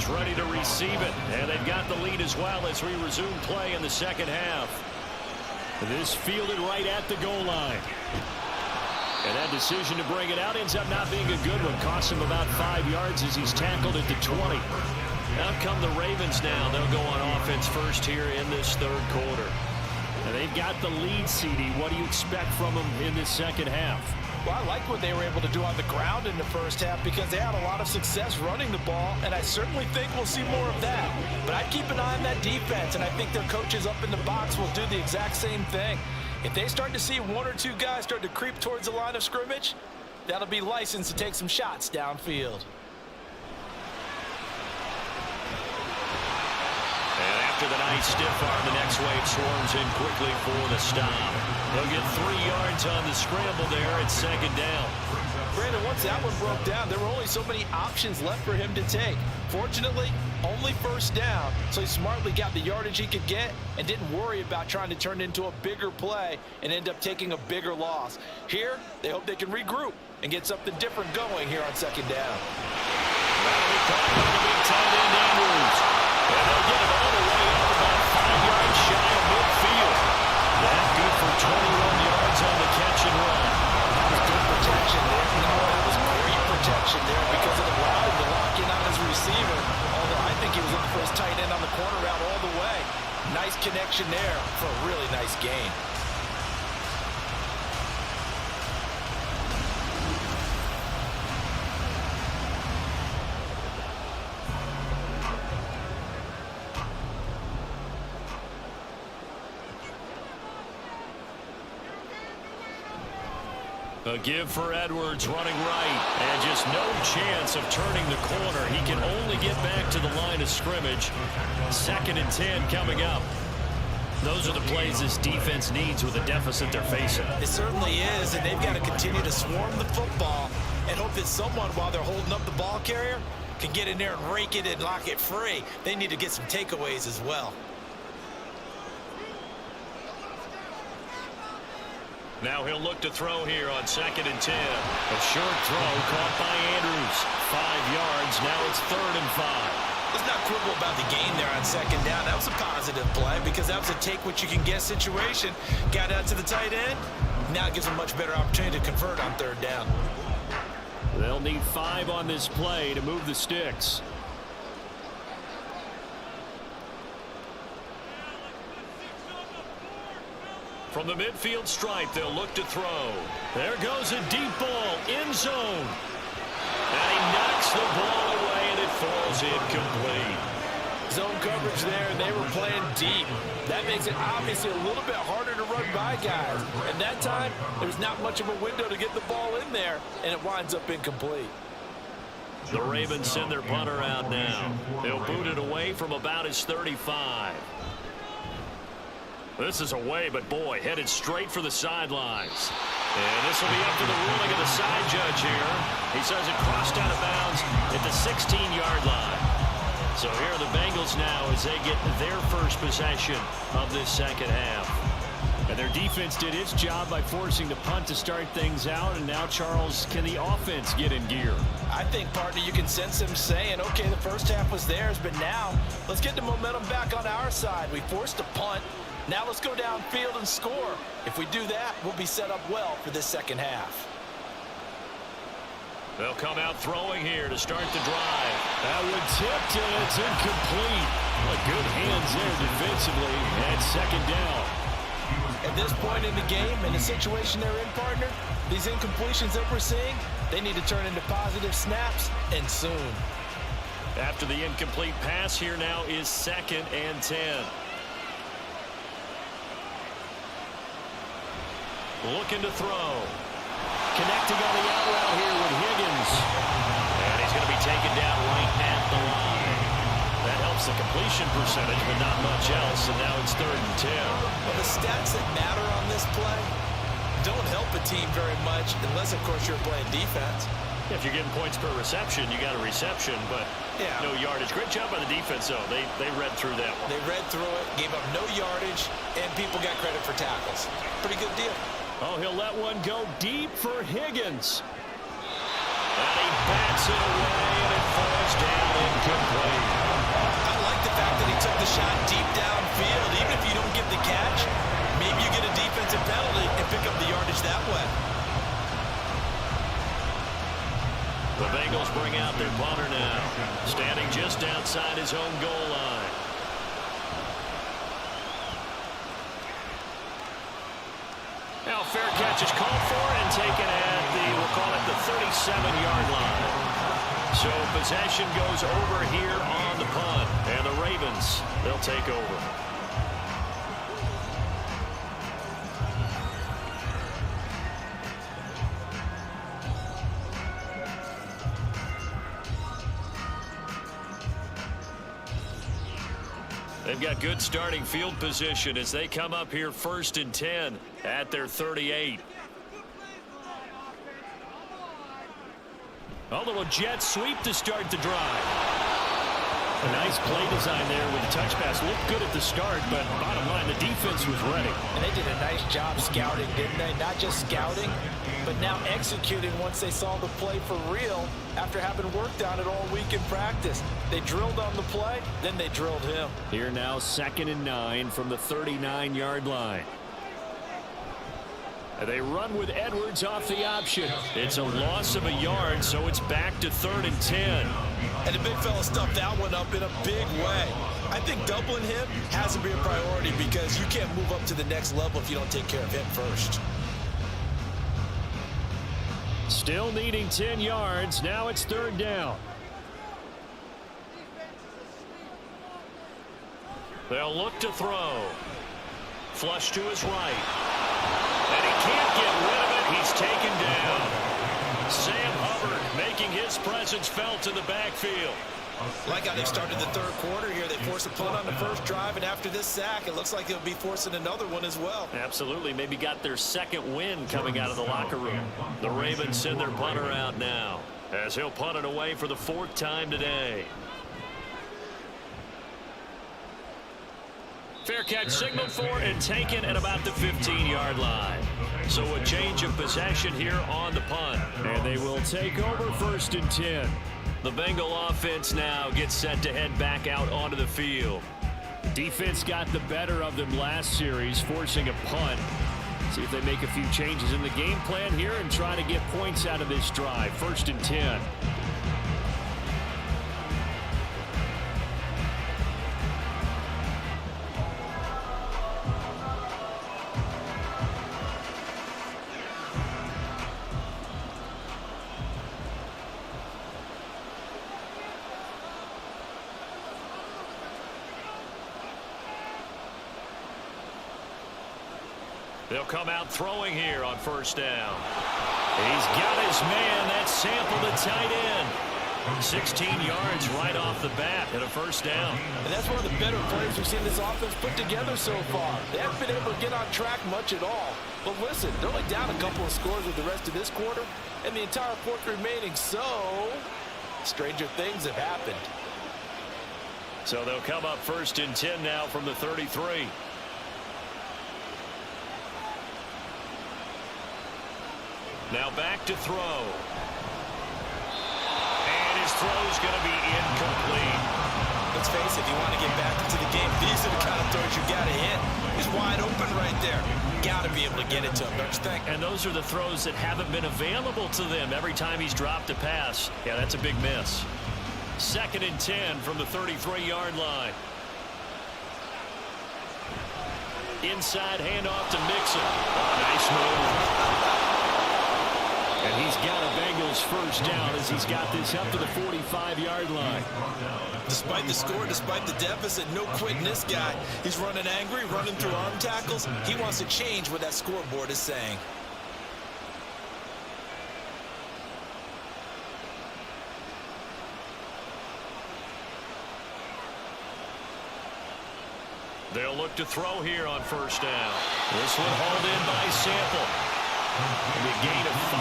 Ready to receive it, and they've got the lead as well as we resume play in the second half. This fielded right at the goal line. And that decision to bring it out ends up not being a good one. Costs him about 5 yards as he's tackled at the 20. Out come the Ravens now. They'll go on offense first here in this third quarter. And they've got the lead, CD. What do you expect from them in this second half? Well, I like what they were able to do on the ground in the first half because they had a lot of success running the ball, and I certainly think we'll see more of that. But I'd keep an eye on that defense, and I think their coaches up in the box will do the exact same thing. If they start to see 1 or 2 guys start to creep towards the line of scrimmage, that'll be licensed to take some shots downfield. And after the nice stiff arm, the next wave swarms in quickly for the stop. They'll get 3 yards on the scramble there at second down. Brandon, once that one broke down, there were only so many options left for him to take. Fortunately, only first down, so he smartly got the yardage he could get and didn't worry about trying to turn it into a bigger play and end up taking a bigger loss. Here, they hope they can regroup and get something different going here on second down. That'll be caught by the big tight end Andrews. And they'll get it all the way up about 5 yards shy of midfield. That good for 21 yards on the catch and run. That was good protection there. No, that was great protection there because it allowed him to lock in on his receiver. Although I think he was looking for his tight end on the corner route all the way. Nice connection there for a really nice gain. A give for Edwards running right. And just no chance of turning the corner. He can only get back to the line of scrimmage. 2nd and 10 coming up. Those are the plays this defense needs with the deficit they're facing. It certainly is, and they've got to continue to swarm the football and hope that someone, while they're holding up the ball carrier, can get in there and rake it and lock it free. They need to get some takeaways as well. Now he'll look to throw here on 2nd and 10. A short throw caught by Andrews. 5 yards. Now it's 3rd and 5. Let's not quibble about the gain there on 2nd down. That was a positive play because that was a take-what-you-can-get situation. Got out to the tight end. Now it gives them a much better opportunity to convert on 3rd down. They'll need 5 on this play to move the sticks. From the midfield stripe, they'll look to throw. There goes a deep ball, end zone. And he knocks the ball away, and it falls incomplete. Zone coverage there, and they were playing deep. That makes it obviously a little bit harder to run by guys. And that time, there's not much of a window to get the ball in there, and it winds up incomplete. The Ravens send their punter out now. They'll boot it away from about his 35. This is away, but boy, headed straight for the sidelines. And this will be up to the ruling of the side judge here. He says it crossed out of bounds at the 16-yard line. So here are the Bengals now as they get their first possession of this 2nd half. And their defense did its job by forcing the punt to start things out. And now, Charles, can the offense get in gear? I think, partner, you can sense him saying, okay, the first half was theirs, but now let's get the momentum back on our side. We forced a punt. Now let's go downfield and score. If we do that, we'll be set up well for this 2nd half. They'll come out throwing here to start the drive. That one tipped, and it's incomplete. Well, good hands there defensively, and 2nd down. At this point in the game, in the situation they're in, partner, these incompletions that we're seeing, they need to turn into positive snaps, and soon. After the incomplete pass, here now is 2nd and 10. Looking to throw. Connecting on the out route here with Higgins. And he's going to be taken down right at the line. That helps the completion percentage, but not much else. And now it's 3rd and 10. Well, the stats that matter on this play don't help a team very much unless, of course, you're playing defense. If you're getting points per reception, you got a reception, but no yardage. Great job by the defense, though. They read through that one. They read through it, gave up no yardage, and people got credit for tackles. Pretty good deal. Oh, he'll let one go deep for Higgins. And he bats it away, and it falls down incomplete. I like the fact that he took the shot deep downfield. Even if you don't get the catch, maybe you get a defensive penalty and pick up the yardage that way. The Bengals bring out their punter now, standing just outside his own goal line. Now fair catch is called for and taken at we'll call it the 37-yard line. So possession goes over here on the punt, and the Ravens, they'll take over. They've got good starting field position as they come up here 1st and 10 at their 38. A little jet sweep to start the drive. A nice play design there with the touch pass. Looked good at the start, but bottom line, the defense was ready. And they did a nice job scouting, didn't they? Not just scouting, but now executing once they saw the play for real after having worked on it all week in practice. They drilled on the play, then they drilled him. Here now 2nd and 9 from the 39-yard line. And they run with Edwards off the option. It's a loss of a yard, so it's back to 3rd and 10. And the big fella stuffed that one up in a big way. I think doubling him has to be a priority because you can't move up to the next level if you don't take care of him first. Still needing 10 yards. Now it's 3rd down. They'll look to throw. Flush to his right. And he can't get rid of it. He's taken down. making his presence felt in the backfield. Like how they started the third quarter here. They forced a punt on the first drive, and after this sack, it looks like they'll be forcing another one as well. Absolutely. Maybe got their second win coming out of the locker room. The Ravens send their punter out now, as he'll punt it away for the 4th time today. Fair catch signaled for and taken at about the 15-yard line. So a change of possession here on the punt. And they will take over 1st and 10. The Bengal offense now gets set to head back out onto the field. Defense got the better of them last series, forcing a punt. See if they make a few changes in the game plan here and try to get points out of this drive. 1st and 10. They'll come out throwing here on 1st down. He's got his man. That's Sample, the tight end. 16 yards right off the bat and a 1st down. And that's one of the better plays we've seen this offense put together so far. They haven't been able to get on track much at all. But listen, they're only down a couple of scores with the rest of this quarter and the entire 4th remaining. So, stranger things have happened. So they'll come up 1st and 10 now from the 33. Now back to throw. And his throw's going to be incomplete. Let's face it, if you want to get back into the game, these are the kind of throws you got to hit. He's wide open right there. Got to be able to get it to him, don't you think? And those are the throws that haven't been available to them every time he's dropped a pass. Yeah, that's a big miss. 2nd and 10 from the 33-yard line. Inside handoff to Mixon. Oh, nice move. And he's got a Bengals 1st down as he's got this up to the 45-yard line. Despite the score, despite the deficit, no quitting this guy. He's running angry, running through arm tackles. He wants to change what that scoreboard is saying. They'll look to throw here on 1st down. This one hauled in by Sample. A gain of 5,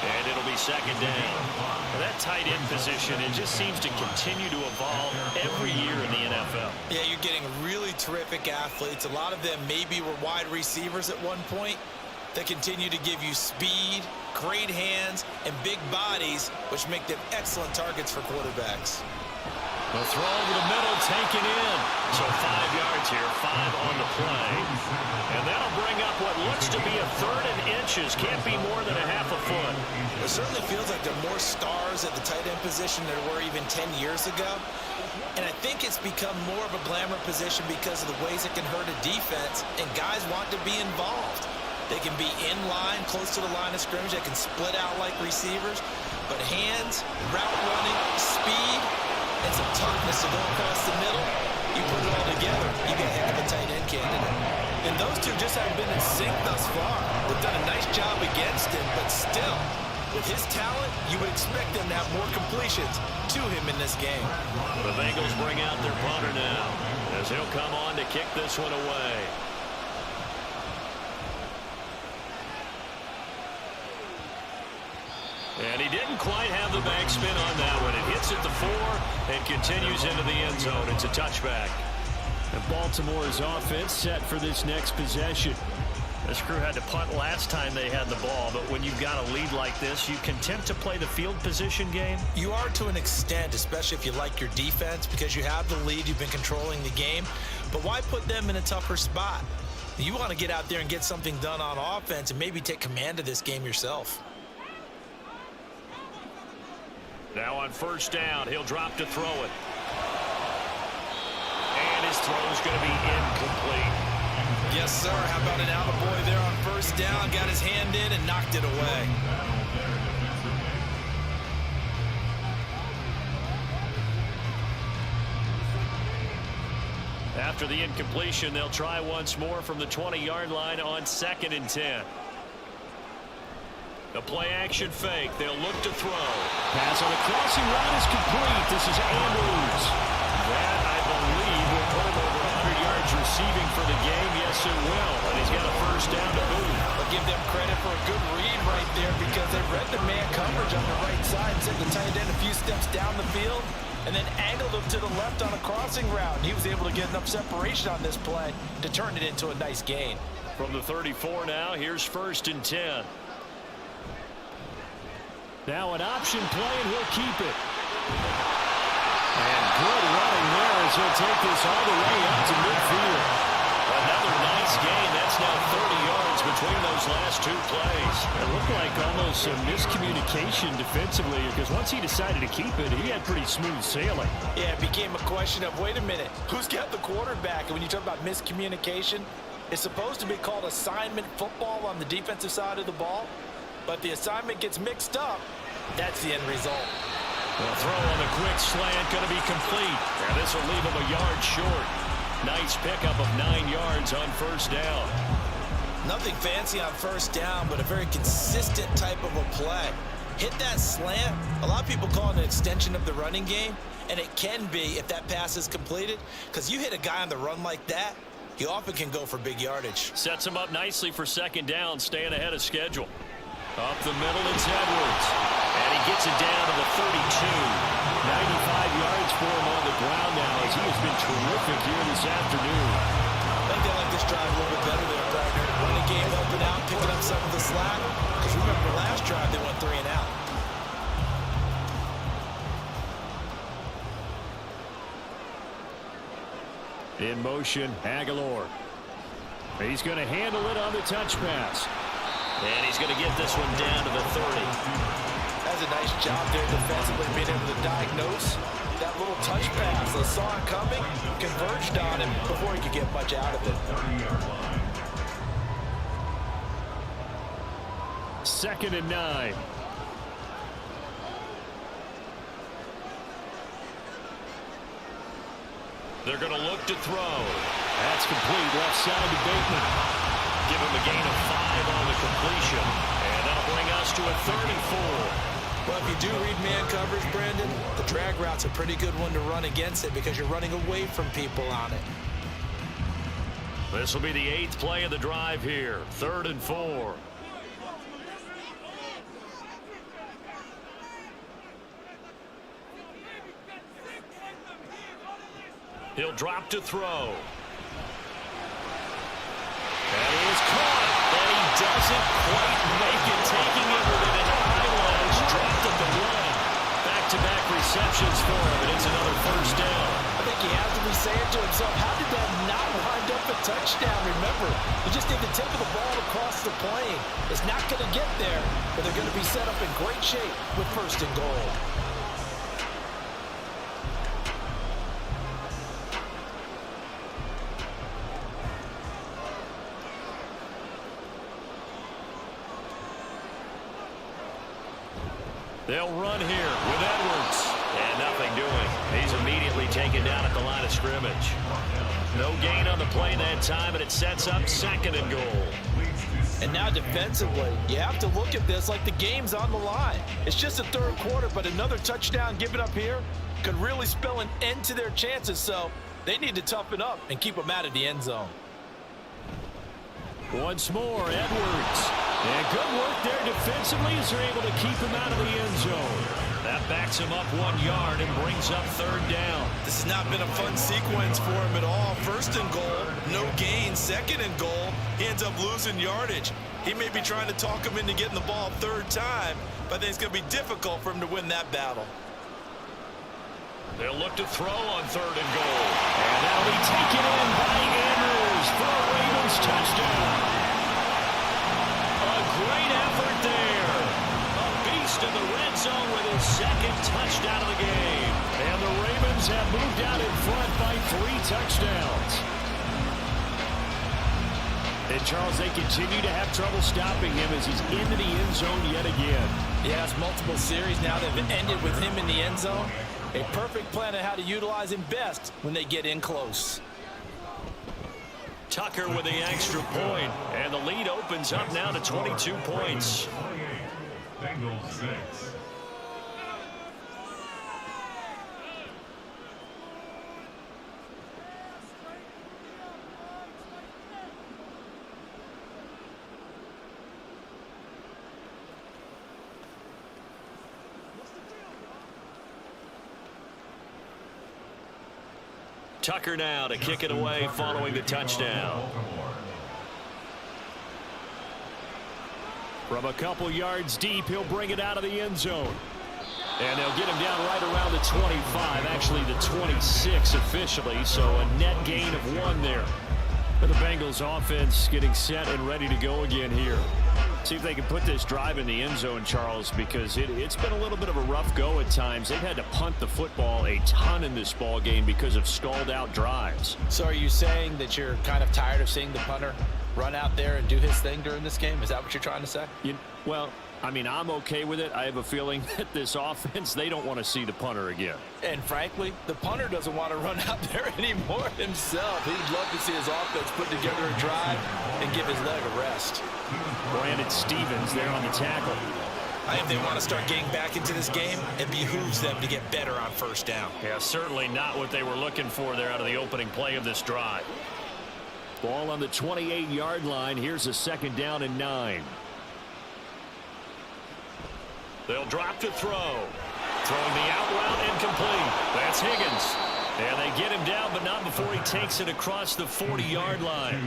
and it'll be 2nd down. Well, that tight end position, it just seems to continue to evolve every year in the NFL. Yeah, you're getting really terrific athletes. A lot of them maybe were wide receivers at one point. They continue to give you speed, great hands, and big bodies, which make them excellent targets for quarterbacks. The throw over the middle, taken in. So 5 yards here, 5 on the play. And that'll bring up what looks to be a 3rd and inches. Can't be more than a half a foot. It certainly feels like there are more stars at the tight end position than there were even 10 years ago. And I think it's become more of a glamour position because of the ways it can hurt a defense, and guys want to be involved. They can be in line, close to the line of scrimmage. They can split out like receivers. But hands, route running, speed, and some toughness to go across the middle, you put it all together, you get a heck of a tight end candidate. And those two just haven't been in sync thus far. They've done a nice job against him, but still, with his talent, you would expect them to have more completions to him in this game. The Bengals bring out their punter now, as he'll come on to kick this one away. And he didn't quite have the backspin on that one. It hits at the 4 and continues into the end zone. It's a touchback. And Baltimore's offense set for this next possession. This crew had to punt last time they had the ball, but when you've got a lead like this, you can tempt to play the field position game. You are to an extent, especially if you like your defense, because you have the lead, you've been controlling the game. But why put them in a tougher spot? You want to get out there and get something done on offense and maybe take command of this game yourself. Now on 1st down, he'll drop to throw it. And his throw's going to be incomplete. Yes, sir. How about an attaboy there on 1st down? Got his hand in and knocked it away. After the incompletion, they'll try once more from the 20-yard line on 2nd and 10. The play action fake. They'll look to throw. Pass on the crossing route is complete. This is Andrews. That, I believe, will put him over 100 yards receiving for the game. Yes, it will. And he's got a first down to boot. I'll give them credit for a good read right there because they read the man coverage on the right side and sent the tight end a few steps down the field and then angled him to the left on a crossing route. He was able to get enough separation on this play to turn it into a nice gain. From the 34 now, here's 1st and 10. Now an option play, and he'll keep it. And good running there as he'll take this all the way up to midfield. Another nice gain. That's now 30 yards between those last 2 plays. It looked like almost some miscommunication defensively because once he decided to keep it, he had pretty smooth sailing. Yeah, it became a question of, wait a minute, who's got the quarterback? And when you talk about miscommunication, it's supposed to be called assignment football on the defensive side of the ball. But the assignment gets mixed up. That's the end result. The throw on the quick slant going to be complete. And this will leave him a yard short. Nice pickup of 9 yards on 1st down. Nothing fancy on 1st down, but a very consistent type of a play. Hit that slant. A lot of people call it an extension of the running game, and it can be if that pass is completed, because you hit a guy on the run like that, he often can go for big yardage. Sets him up nicely for 2nd down, staying ahead of schedule. Up the middle, it's Edwards. And he gets it down to the 32. 95 yards for him on the ground now as he has been terrific here this afternoon. I think they like this drive a little bit better there, Bragger. Running game helping out, picking up some of the slack. Because remember, the last drive they went 3 and out. In motion, Aguilar. He's going to handle it on the touch pass. And he's going to get this one down to the 30. That's a nice job there defensively, being able to diagnose that little touch pass. They saw it coming, converged on him before he could get much out of it. 2nd and 9. They're going to look to throw. That's complete. Left side to Bateman. Give him a gain of 5 on the completion. And that'll bring us to a 34. Well, if you do read man coverage, Brandon, the drag route's a pretty good one to run against it because you're running away from people on it. This will be the 8th play of the drive here. 3rd and 4. He'll drop to throw. And he is caught. And he doesn't quite make it. Taking it within an eye ledge. Dropped at the 1. Back-to-back receptions for him. And it's another 1st down. I think he has to be saying to himself, how did that not wind up a touchdown? Remember, you just need the tip of the ball across the plane. It's not going to get there, but they're going to be set up in great shape with 1st and goal. They'll run here with Edwards. And nothing doing. He's immediately taken down at the line of scrimmage. No gain on the play that time, and it sets up 2nd and goal. And now defensively, you have to look at this like the game's on the line. It's just the 3rd quarter, but another touchdown given up here could really spell an end to their chances, so they need to toughen up and keep them out of the end zone. Once more, Edwards. And good work there defensively as they're able to keep him out of the end zone. That backs him up 1 yard and brings up 3rd down. This has not been a fun sequence for him at all. 1st and goal, no gain. 2nd and goal, he ends up losing yardage. He may be trying to talk him into getting the ball 3rd time, but I think it's going to be difficult for him to win that battle. They'll look to throw on 3rd and goal. And that'll be taken in by Andrews for a Ravens touchdown. A great effort there. A beast in the red zone with his 2nd touchdown of the game. And the Ravens have moved out in front by 3 touchdowns. And Charles, they continue to have trouble stopping him as he's into the end zone yet again. Yes, multiple series now that have ended with him in the end zone. A perfect plan on how to utilize him best when they get in close. Tucker with the extra point, and the lead opens up now to 22 points. Bengals 6. Tucker now to kick it away following the touchdown. From a couple yards deep, he'll bring it out of the end zone. And they'll get him down right around the 25, actually the 26 officially, so a net gain of 1 there. The Bengals offense getting set and ready to go again here. See if they can put this drive in the end zone, Charles, because it's been a little bit of a rough go at times. They've had to punt the football a ton in this ball game because of stalled out drives. So are you saying that you're kind of tired of seeing the punter run out there and do his thing during this game? Is that what you're trying to say? Well, I mean, I'm okay with it. I have a feeling that this offense, they don't want to see the punter again. And frankly, the punter doesn't want to run out there anymore himself. He'd love to see his offense put together a drive and give his leg a rest. Brandon Stevens there on the tackle. If they want to start getting back into this game, it behooves them to get better on first down. Yeah, certainly not what they were looking for there out of the opening play of this drive. Ball on the 28-yard line. Here's a 2nd down and 9. They'll drop to throw. Throwing the out route incomplete. That's Higgins. And they get him down, but not before he takes it across the 40-yard line.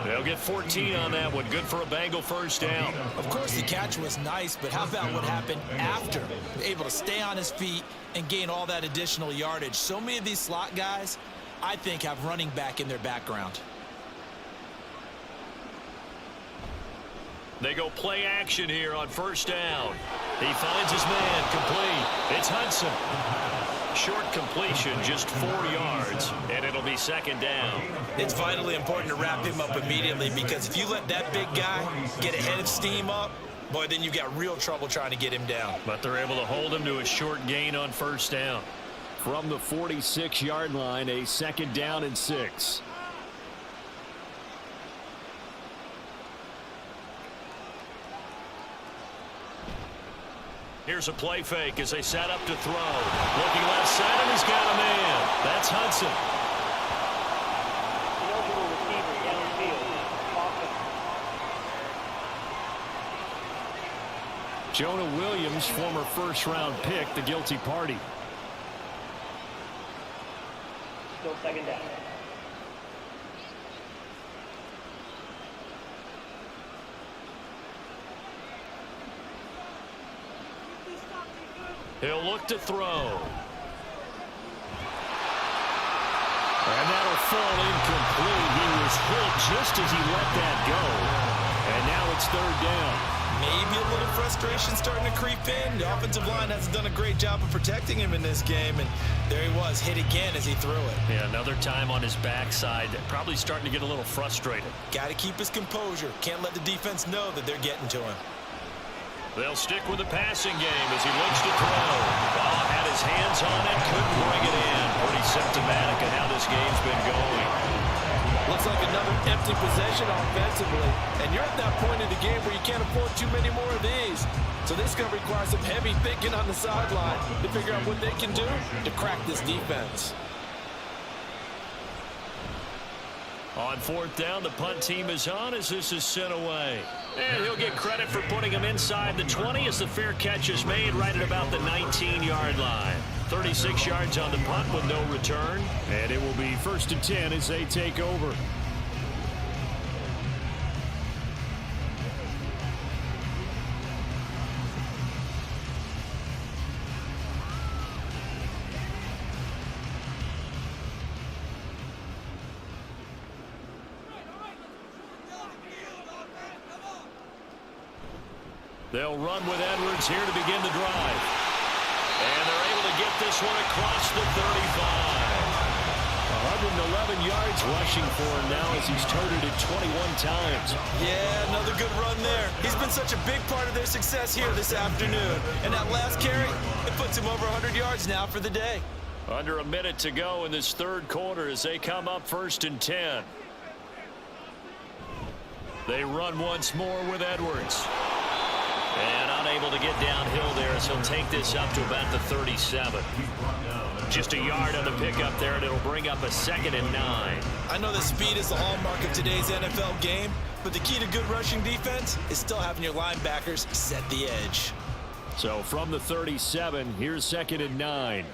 They'll get 14 on that one. Good for a Bengal first down. Of course, the catch was nice, but how about what happened after? Able to stay on his feet and gain all that additional yardage. So many of these slot guys, I think, have running back in their background. They go play action here on first down. He finds his man, complete. It's Hudson. Short completion, just 4 yards, and it'll be 2nd down. It's vitally important to wrap him up immediately, because if you let that big guy get ahead of steam up, boy, then you've got real trouble trying to get him down. But they're able to hold him to a short gain on first down. From the 46-yard line, a 2nd down and 6. Here's a play fake as they set up to throw. Looking left side, and he's got a man. That's Hudson. Jonah Williams, former first-round pick, the guilty party. Still 2nd down. He'll look to throw. And that'll fall incomplete. He was hit just as he let that go. And now it's 3rd down. Maybe a little frustration starting to creep in. The offensive line hasn't done a great job of protecting him in this game. And there he was, hit again as he threw it. Yeah, another time on his backside. Probably starting to get a little frustrated. Got to keep his composure. Can't let the defense know that they're getting to him. They'll stick with the passing game as he looks to throw. Ball had his hands on it, couldn't bring it in. Pretty symptomatic of how this game's been going. Looks like another empty possession offensively. And you're at that point in the game where you can't afford too many more of these. So this is going to require some heavy thinking on the sideline to figure out what they can do to crack this defense. On 4th down, the punt team is on as this is sent away. And he'll get credit for putting him inside the 20 as the fair catch is made right at about the 19-yard line. 36 yards on the punt with no return. And it will be 1st and 10 as they take over. They'll run with Edwards here to begin the drive. And they're able to get this one across the 35. 111 yards rushing for him now as he's toted it 21 times. Yeah, another good run there. He's been such a big part of their success here this afternoon. And that last carry, it puts him over 100 yards now for the day. Under a minute to go in this 3rd quarter as they come up 1st and 10. They run once more with Edwards. And unable to get downhill there, so he'll take this up to about the 37. Just a yard on the pickup there, and it'll bring up a 2nd and 9. I know that speed is the hallmark of today's NFL game, but the key to good rushing defense is still having your linebackers set the edge. So from the 37, here's 2nd and 9.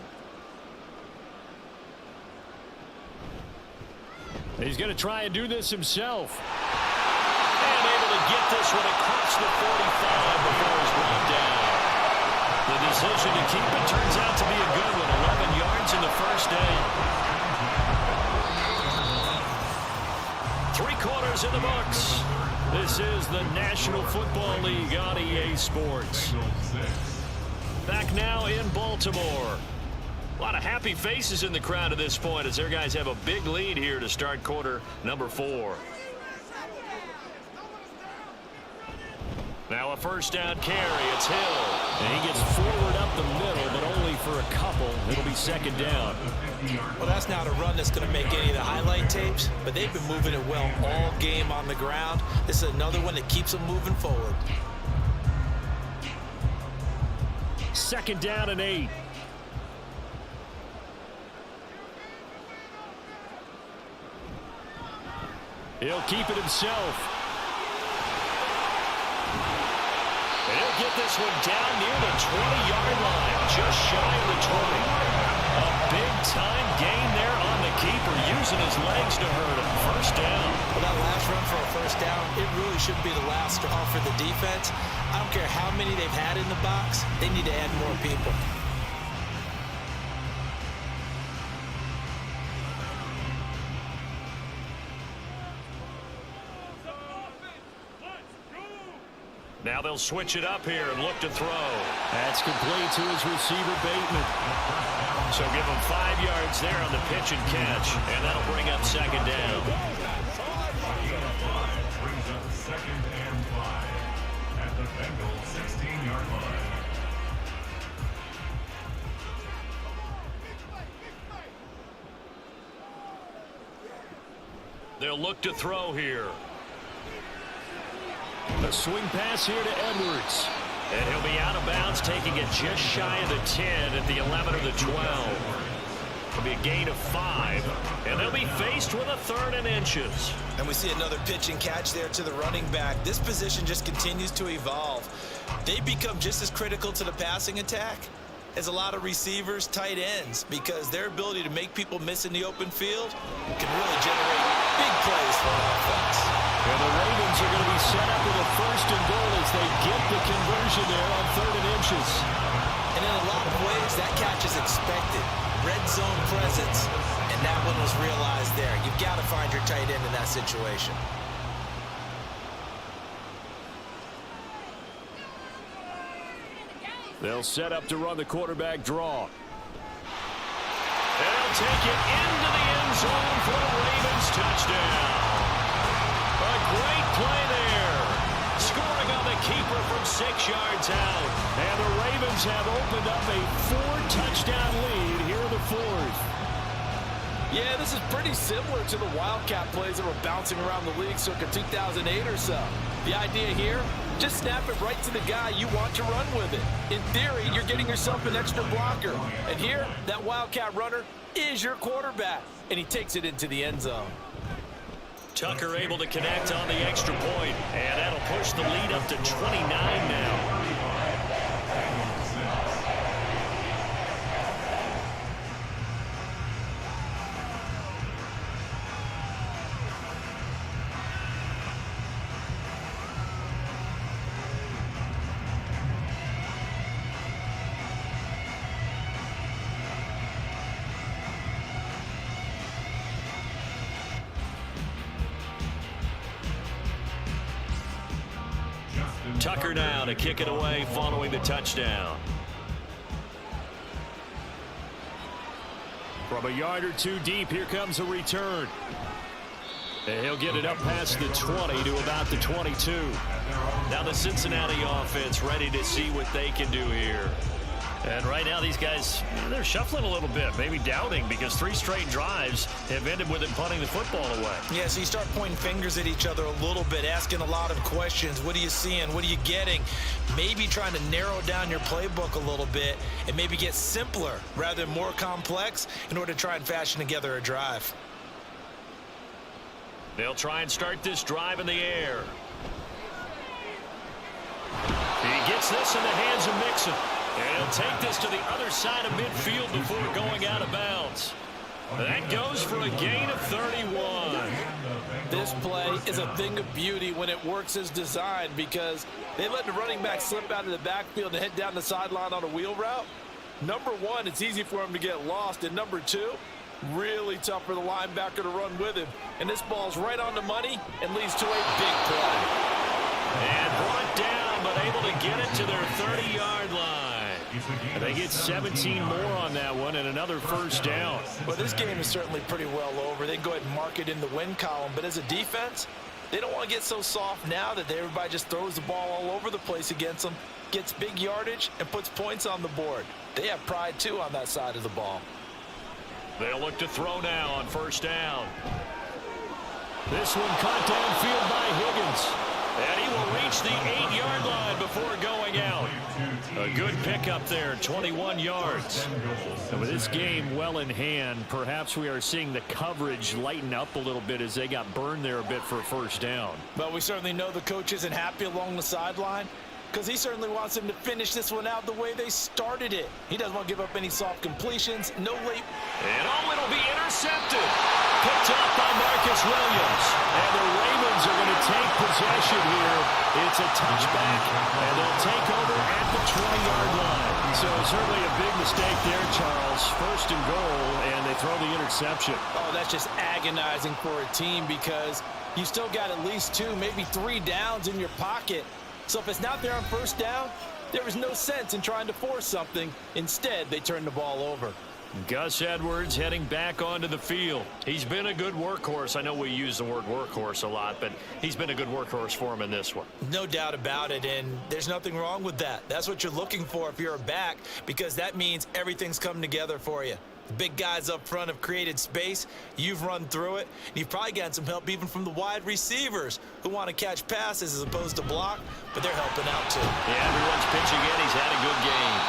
He's going to try and do this himself. And able to get this one across the 45 before he's brought down. The decision to keep it turns out to be a good one. 11 yards in the first day. 3 quarters in the books. This is the National Football League on EA Sports. Back now in Baltimore. A lot of happy faces in the crowd at this point as their guys have a big lead here to start quarter number 4. Now a first down carry. It's Hill. And he gets forward up the middle, but only for a couple. It'll be 2nd down. Well, that's not a run that's going to make any of the highlight tapes, but they've been moving it well all game on the ground. This is another one that keeps them moving forward. 2nd down and 8. He'll keep it himself. And he'll get this one down near the 20-yard line, just shy of the 20. A big-time gain there on the keeper, using his legs to hurt him. First down. Well, that last run for a first down, it really shouldn't be the last straw for the defense. I don't care how many they've had in the box. They need to add more people. Now they'll switch it up here and look to throw. That's complete to his receiver, Bateman. So give him 5 yards there on the pitch and catch, and that'll bring up 2nd down. Brings up 2nd and 5 at the Bengals 16-yard line. They'll look to throw here. A swing pass here to Edwards. And he'll be out of bounds, taking it just shy of the 10 at the 11 or the 12. It'll be a gain of 5. And they'll be faced with a 3rd and inches. And we see another pitch and catch there to the running back. This position just continues to evolve. They become just as critical to the passing attack as a lot of receivers, tight ends, because their ability to make people miss in the open field can really generate big plays for an offense. And the Ravens are going to be set up with a 1st and goal as they get the conversion there on 3rd and inches. And in a lot of ways, that catch is expected. Red zone presence, and that one was realized there. You've got to find your tight end in that situation. They'll set up to run the quarterback draw. They'll take it into the end zone for the Ravens touchdown. A great play there. Scoring on the keeper from 6 yards out. And the Ravens have opened up a 4-touchdown lead here in the 4th. Yeah, this is pretty similar to the Wildcat plays that were bouncing around the league circa 2008 or so. The idea here, just snap it right to the guy you want to run with it. In theory, you're getting yourself an extra blocker. And here, that Wildcat runner is your quarterback. And he takes it into the end zone. Tucker able to connect on the extra point, and that'll push the lead up to 29 now. Tucker now to kick it away following the touchdown. From a yard or 2 deep, here comes a return. And he'll get it up past the 20 to about the 22. Now the Cincinnati offense ready to see what they can do here. And right now these guys, they're shuffling a little bit, maybe doubting, because 3 straight drives have ended with them punting the football away. Yeah, so you start pointing fingers at each other a little bit, asking a lot of questions. What are you seeing? What are you getting? Maybe trying to narrow down your playbook a little bit and maybe get simpler rather than more complex in order to try and fashion together a drive. They'll try and start this drive in the air. He gets this in the hands of Mixon. And he'll take this to the other side of midfield before going out of bounds. That goes for a gain of 31. This play is a thing of beauty when it works as designed, because they let the running back slip out of the backfield and head down the sideline on a wheel route. Number one, it's easy for him to get lost. And number two, really tough for the linebacker to run with him. And this ball's right on the money and leads to a big play. And brought down, but able to get it to their 30-yard line. And they get 17 more on that one and another first down. Well, this game is certainly pretty well over. They can go ahead and mark it in the win column. But as a defense, they don't want to get so soft now that everybody just throws the ball all over the place against them, gets big yardage, and puts points on the board. They have pride, too, on that side of the ball. They'll look to throw now on first down. This one caught downfield by Higgins. And he will reach the 8-yard line before going out. A good pickup there, 21 yards. And with this game well in hand, perhaps we are seeing the coverage lighten up a little bit as they got burned there a bit for a first down. But we certainly know the coach isn't happy along the sideline, because he certainly wants them to finish this one out the way they started it. He doesn't want to give up any soft completions, no late. And it'll be intercepted. Picked up by Marcus Williams. And the Ravens are going to take possession here. It's a touchback, and they'll take over at the 20-yard line. So certainly a big mistake there, Charles. First and goal, and they throw the interception. Oh, that's just agonizing for a team, because you still got at least 2, maybe 3 downs in your pocket. So if it's not there on first down, there was no sense in trying to force something. Instead, they turned the ball over. Gus Edwards heading back onto the field. He's been a good workhorse. I know we use the word workhorse a lot, but he's been a good workhorse for him in this one. No doubt about it, and there's nothing wrong with that. That's what you're looking for if you're a back, because that means everything's come together for you. The big guys up front have created space. You've run through it. And you've probably gotten some help even from the wide receivers who want to catch passes as opposed to block, but they're helping out too. Yeah, everyone's pitching in. He's had a good game.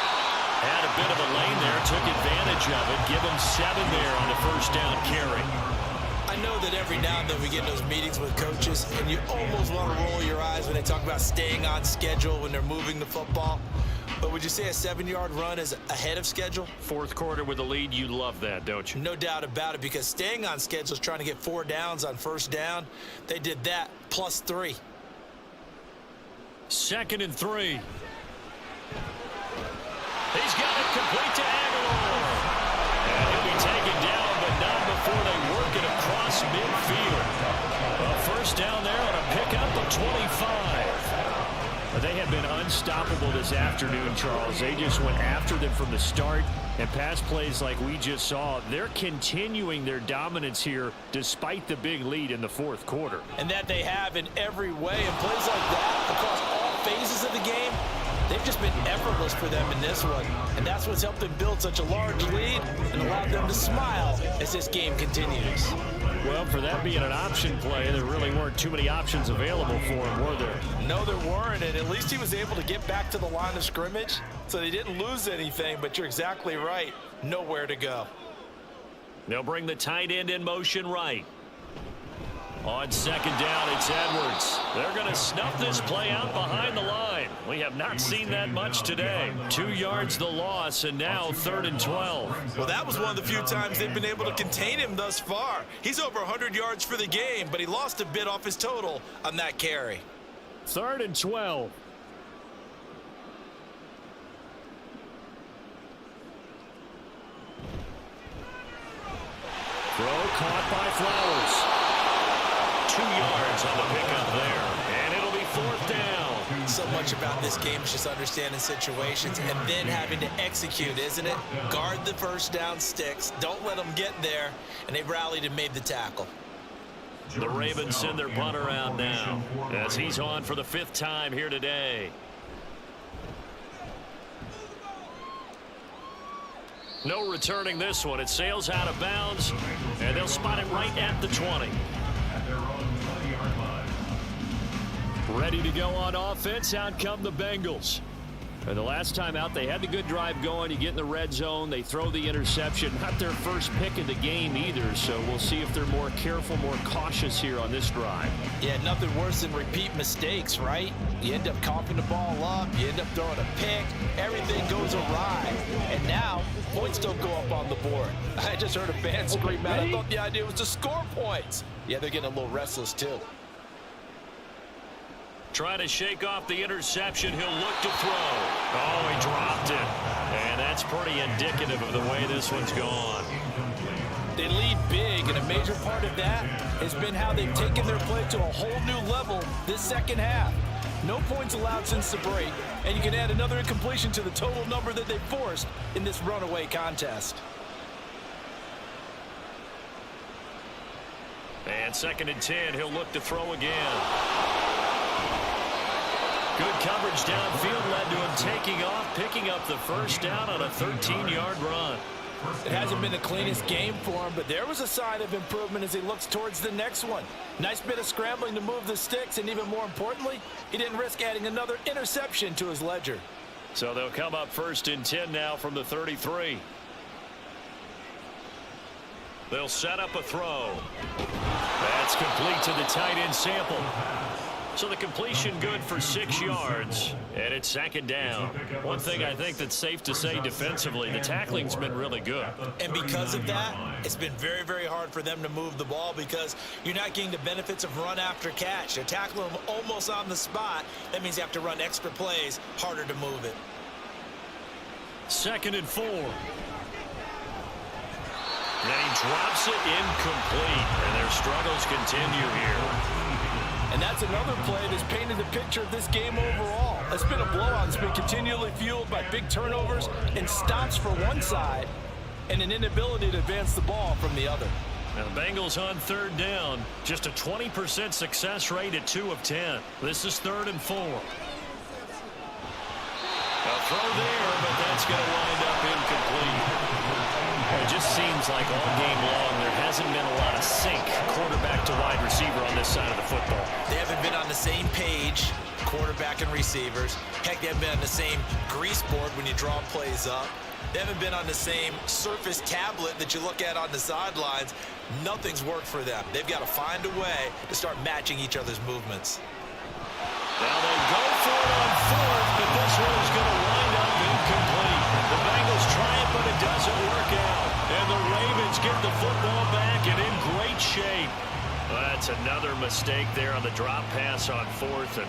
Had a bit of a lane there, took advantage of it. Give him 7 there on the first down carry. I know that every now and then we get in those meetings with coaches, and you almost want to roll your eyes when they talk about staying on schedule when they're moving the football. But would you say a 7-yard run is ahead of schedule? Fourth quarter with a lead, you love that, don't you? No doubt about it, because staying on schedule is trying to get 4 downs on first down. They did that, plus 3. 2nd and 3. He's got it complete to Aguilar. And he'll be taken down, but not before they work it across midfield. A first down there on a pickup of 25. They have been unstoppable this afternoon, Charles. They just went after them from the start, and pass plays like we just saw, they're continuing their dominance here despite the big lead in the fourth quarter. And that they have in every way, and plays like that across all phases of the game, they've just been effortless for them in this one. And that's what's helped them build such a large lead and allowed them to smile as this game continues. Well, for that being an option play, there really weren't too many options available for him, were there? No, there weren't, and at least he was able to get back to the line of scrimmage, so they didn't lose anything, but you're exactly right. Nowhere to go. They'll bring the tight end in motion right. On second down, it's Edwards. They're going to snuff this play out behind the line. We have not seen that much today. 2 yards the loss, and now 3rd and 12. Well, that was one of the few times they've been able to contain him thus far. He's over 100 yards for the game, but he lost a bit off his total on that carry. 3rd and 12. Throw caught by Flowers. 2 yards on the pickup there, and it'll be 4th down. So much about this game is just understanding situations and then having to execute, isn't it? Guard the first down sticks. Don't let them get there, and they rallied and made the tackle. The Ravens send their punter out now as he's on for the 5th time here today. No returning this one. It sails out of bounds, and they'll spot it right at the 20. At their own 20-yard line. Ready to go on offense. Out come the Bengals. And the last time out, they had the good drive going. You get in the red zone. They throw the interception. Not their first pick of the game either, so we'll see if they're more careful, more cautious here on this drive. Yeah, nothing worse than repeat mistakes, right? You end up coughing the ball up. You end up throwing a pick. Everything goes awry. And now, points don't go up on the board. I just heard a fan scream out. I thought the idea was to score points. Yeah, they're getting a little restless, too. Trying to shake off the interception. He'll look to throw. Oh, he dropped it. And that's pretty indicative of the way this one's gone. They lead big, and a major part of that has been how they've taken their play to a whole new level this second half. No points allowed since the break, and you can add another incompletion to the total number that they forced in this runaway contest. And 2nd and 10, he'll look to throw again. Good coverage downfield led to him taking off, picking up the first down on a 13-yard run. It hasn't been the cleanest game for him, but there was a sign of improvement as he looks towards the next one. Nice bit of scrambling to move the sticks, and even more importantly, he didn't risk adding another interception to his ledger. So they'll come up 1st and 10 now from the 33. They'll set up a throw. That's complete to the tight end Sample. So the completion good for 6 yards, and it's 2nd down. One thing I think that's safe to say defensively, the tackling's been really good. And because of that, it's been very, very hard for them to move the ball because you're not getting the benefits of run after catch. They're tackling them almost on the spot. That means you have to run extra plays, harder to move it. 2nd and 4. Then he drops it incomplete, and their struggles continue here. And that's another play that's painted the picture of this game overall. It's been a blowout that's been continually fueled by big turnovers and stops for one side and an inability to advance the ball from the other. Now the Bengals on 3rd down. Just a 20% success rate at 2 of 10. This is 3rd and 4. A throw there, but that's going to wind up incomplete. It just seems like all game long there hasn't been a lot of sync quarterback to wide receiver on this side of the football. They haven't been on the same page, quarterback and receivers. Heck, they haven't been on the same grease board when you draw plays up. They haven't been on the same surface tablet that you look at on the sidelines. Nothing's worked for them. They've got to find a way to start matching each other's movements. Now they go for it on 4th, but this one is going to wind up incomplete. The Bengals try it, but it doesn't work out. And the Ravens get the football back and in great shape. Well, that's another mistake there on the drop pass on 4th, and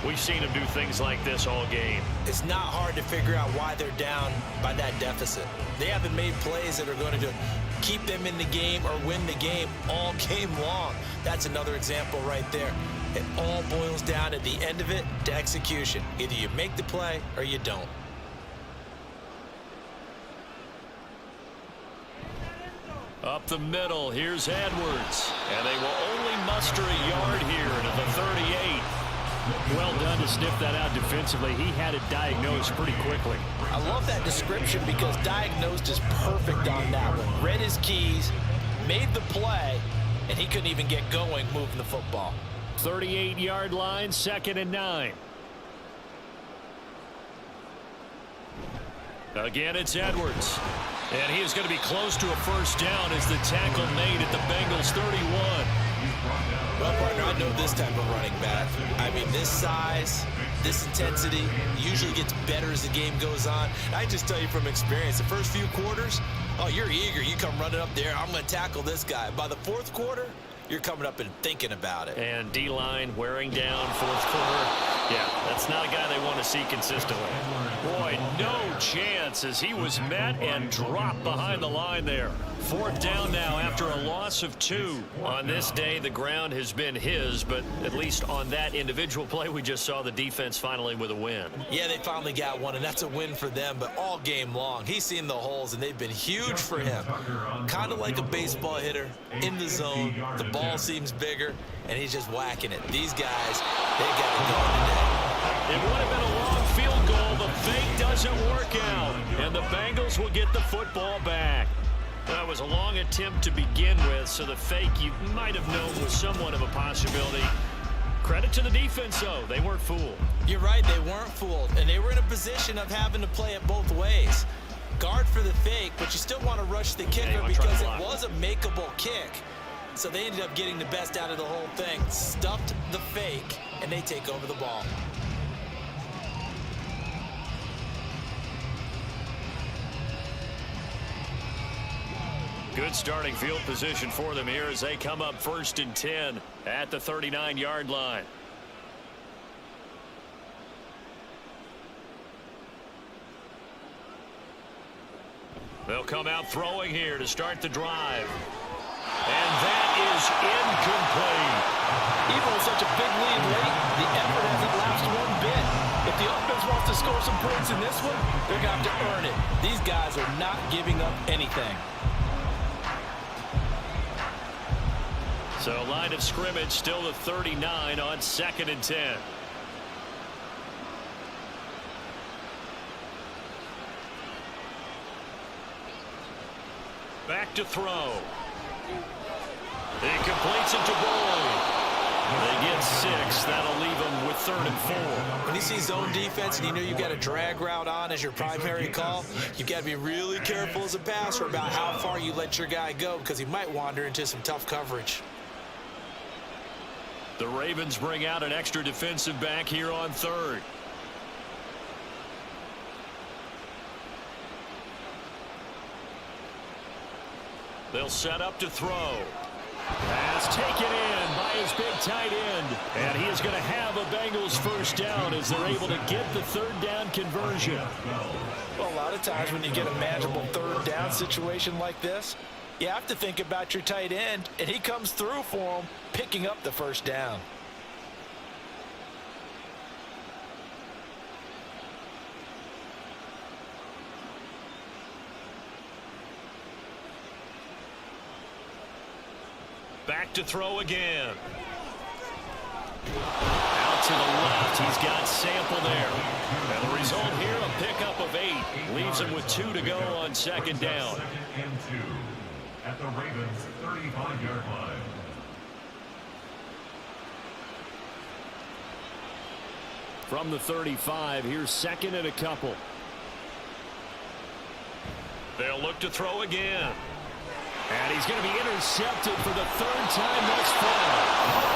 we've seen them do things like this all game. It's not hard to figure out why they're down by that deficit. They haven't made plays that are going to keep them in the game or win the game all game long. That's another example right there. It all boils down at the end of it to execution. Either you make the play or you don't. Up the middle, here's Edwards. And they will only muster a yard here to the 38. Well done to sniff that out defensively. He had it diagnosed pretty quickly. I love that description because diagnosed is perfect on that one. Read his keys, made the play, and he couldn't even get going moving the football. 38-yard line, 2nd and 9. Again, it's Edwards. And he is going to be close to a first down as the tackle made at the Bengals 31. Well, partner, I know this type of running back. I mean, this size, this intensity usually gets better as the game goes on. I just tell you from experience, the first few quarters, oh, you're eager. You come running up there, I'm going to tackle this guy. By the 4th quarter, you're coming up and thinking about it. And D-line wearing down 4th quarter. Yeah, that's not a guy they want to see consistently. Boy, no chance as he was met and dropped behind the line there. 4th down now after a loss of 2. On this day, the ground has been his, but at least on that individual play, we just saw the defense finally with a win. Yeah, they finally got one, and that's a win for them, but all game long, he's seen the holes, and they've been huge for him. Kind of like a baseball hitter in the zone. The ball seems bigger, and he's just whacking it. These guys, they got it going today. It would have been a long field goal. The fake doesn't work out, and the Bengals will get the football back. That was a long attempt to begin with, so the fake you might have known was somewhat of a possibility. Credit to the defense, though. They weren't fooled. You're right, they weren't fooled, and they were in a position of having to play it both ways. Guard for the fake, but you still want to rush the kicker because it was a makeable kick. So they ended up getting the best out of the whole thing. Stuffed the fake, and they take over the ball. Good starting field position for them here as they come up 1st and 10 at the 39-yard line. They'll come out throwing here to start the drive. And that is incomplete. Even with such a big lead late, the effort hasn't lasted one bit. If the offense wants to score some points in this one, they're going to have to earn it. These guys are not giving up anything. So line of scrimmage still the 39 on 2nd and 10. Back to throw. He completes it to Boyd. They get 6. That'll leave them with 3rd and 4. When you see zone defense and you know you've got a drag route on as your primary call, you've got to be really careful as a passer about how far you let your guy go because he might wander into some tough coverage. The Ravens bring out an extra defensive back here on 3rd. They'll set up to throw. Pass taken in by his big tight end. And he is going to have a Bengals 1st down as they're able to get the 3rd down conversion. Well, a lot of times when you get a manageable 3rd down situation like this, you have to think about your tight end, and he comes through for him, picking up the 1st down. Back to throw again. Out to the left. He's got Sample there. And the result here, a pickup of 8. Leaves him with 2 to go on 2nd down. 2nd and 2 at the Ravens' 35-yard line. From the 35, here's 2nd and a couple. They'll look to throw again. And he's going to be intercepted for the 3rd time thus far.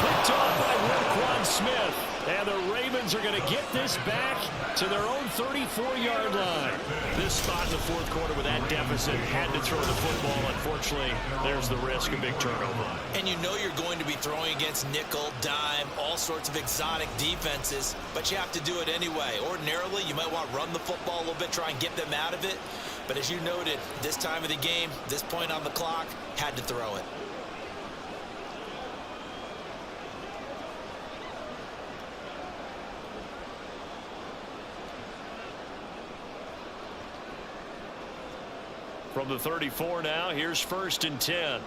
Picked off by Roquan Smith. And the Ravens are going to get this back to their own 34-yard line. This spot in the 4th quarter with that deficit had to throw the football. Unfortunately, there's the risk of big turnover. And you know you're going to be throwing against nickel, dime, all sorts of exotic defenses, but you have to do it anyway. Ordinarily, you might want to run the football a little bit, try and get them out of it. But as you noted, this time of the game, this point on the clock, had to throw it. From the 34 now, here's 1st and 10.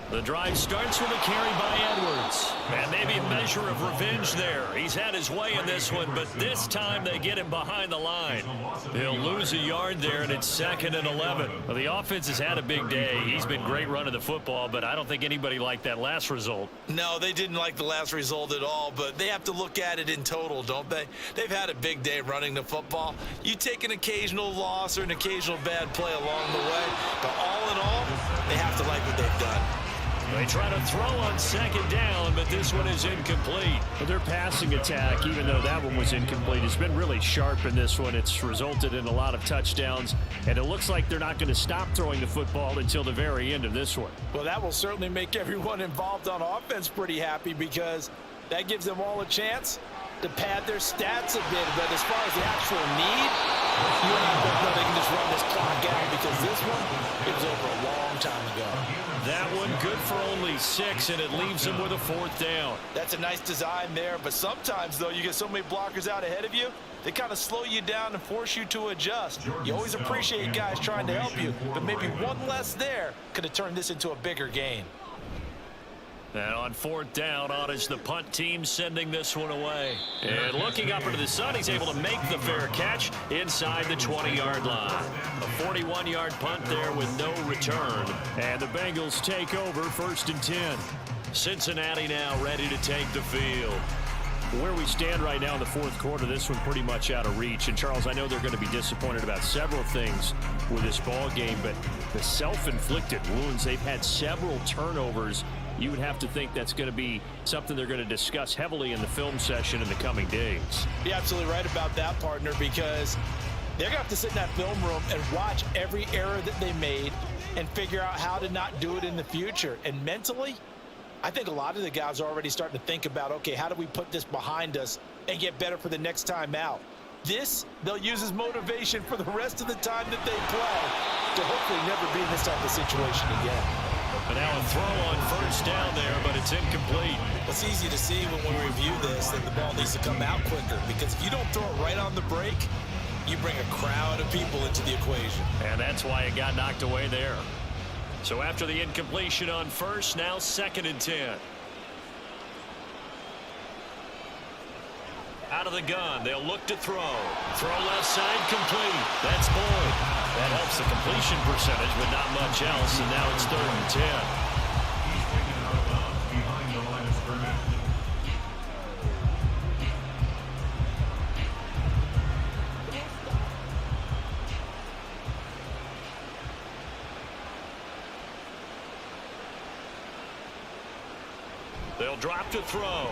The drive starts with a carry by Edwards. And maybe a measure of revenge there. He's had his way in this one, but this time they get him behind the line. He'll lose a yard there, and it's 2nd and 11. Well, the offense has had a big day. He's been great running the football, but I don't think anybody liked that last result. No, they didn't like the last result at all, but they have to look at it in total, don't they? They've had a big day running the football. You take an occasional loss or an occasional bad play along the way, but all in all, they have to like what they've done. They try to throw on 2nd down, but this one is incomplete. But their passing attack, even though that one was incomplete, has been really sharp in this one. It's resulted in a lot of touchdowns, and it looks like they're not going to stop throwing the football until the very end of this one. Well, that will certainly make everyone involved on offense pretty happy because that gives them all a chance to pad their stats a bit. But as far as the actual need, you and I both know they can just run this clock out because this one, it was over a long time ago. That one good for only 6, and it leaves them with a 4th down. That's a nice design there, but sometimes, though, you get so many blockers out ahead of you, they kind of slow you down and force you to adjust. You always appreciate guys trying to help you, but maybe one less there could have turned this into a bigger gain. And on 4th down, on is the punt team sending this one away. And looking up into the sun, he's able to make the fair catch inside the 20-yard line. A 41-yard punt there with no return. And the Bengals take over 1st and 10. Cincinnati now ready to take the field. Where we stand right now in the 4th quarter, this one pretty much out of reach. And, Charles, I know they're going to be disappointed about several things with this ball game, but the self-inflicted wounds, they've had several turnovers. You would have to think that's going to be something they're going to discuss heavily in the film session in the coming days. You're absolutely right about that, partner, because they're going to have to sit in that film room and watch every error that they made and figure out how to not do it in the future. And mentally, I think a lot of the guys are already starting to think about, okay, how do we put this behind us and get better for the next time out? This, they'll use as motivation for the rest of the time that they play to hopefully never be in this type of situation again. And now a throw on 1st down there, but it's incomplete. It's easy to see when we review this that the ball needs to come out quicker, because if you don't throw it right on the break, you bring a crowd of people into the equation. And that's why it got knocked away there. So after the incompletion on 1st, now 2nd and 10. Out of the gun, they'll look to throw. Throw left side, complete. That's Boyd. That helps the completion percentage, but not much else, and now it's 3rd and 10. He's taken out of bounds behind the line of scrimmage. They'll drop to throw.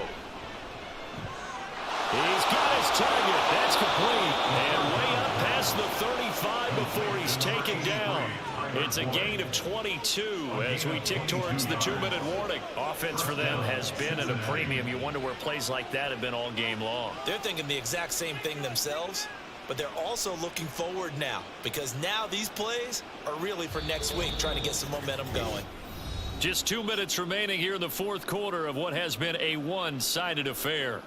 He's got his target. That's complete. And way up past the 35 before he's taken down. It's a gain of 22 as we tick towards the 2-minute warning. Offense for them has been at a premium. You wonder where plays like that have been all game long. They're thinking the exact same thing themselves, but they're also looking forward now, because now these plays are really for next week, trying to get some momentum going. Just 2 minutes remaining here in the 4th quarter of what has been a one-sided affair.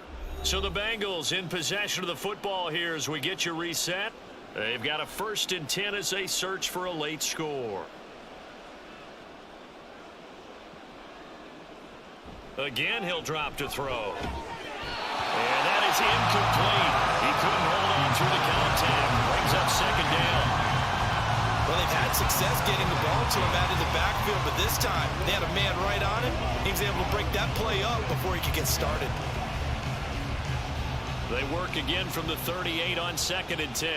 So the Bengals in possession of the football here as we get you reset. They've got a 1st and 10 as they search for a late score. Again, he'll drop to throw. And that is incomplete. He couldn't hold on through the contact. Brings up 2nd down. Well, they've had success getting the ball to him out of the backfield, but this time they had a man right on him. He was able to break that play up before he could get started. They work again from the 38 on 2nd and 10.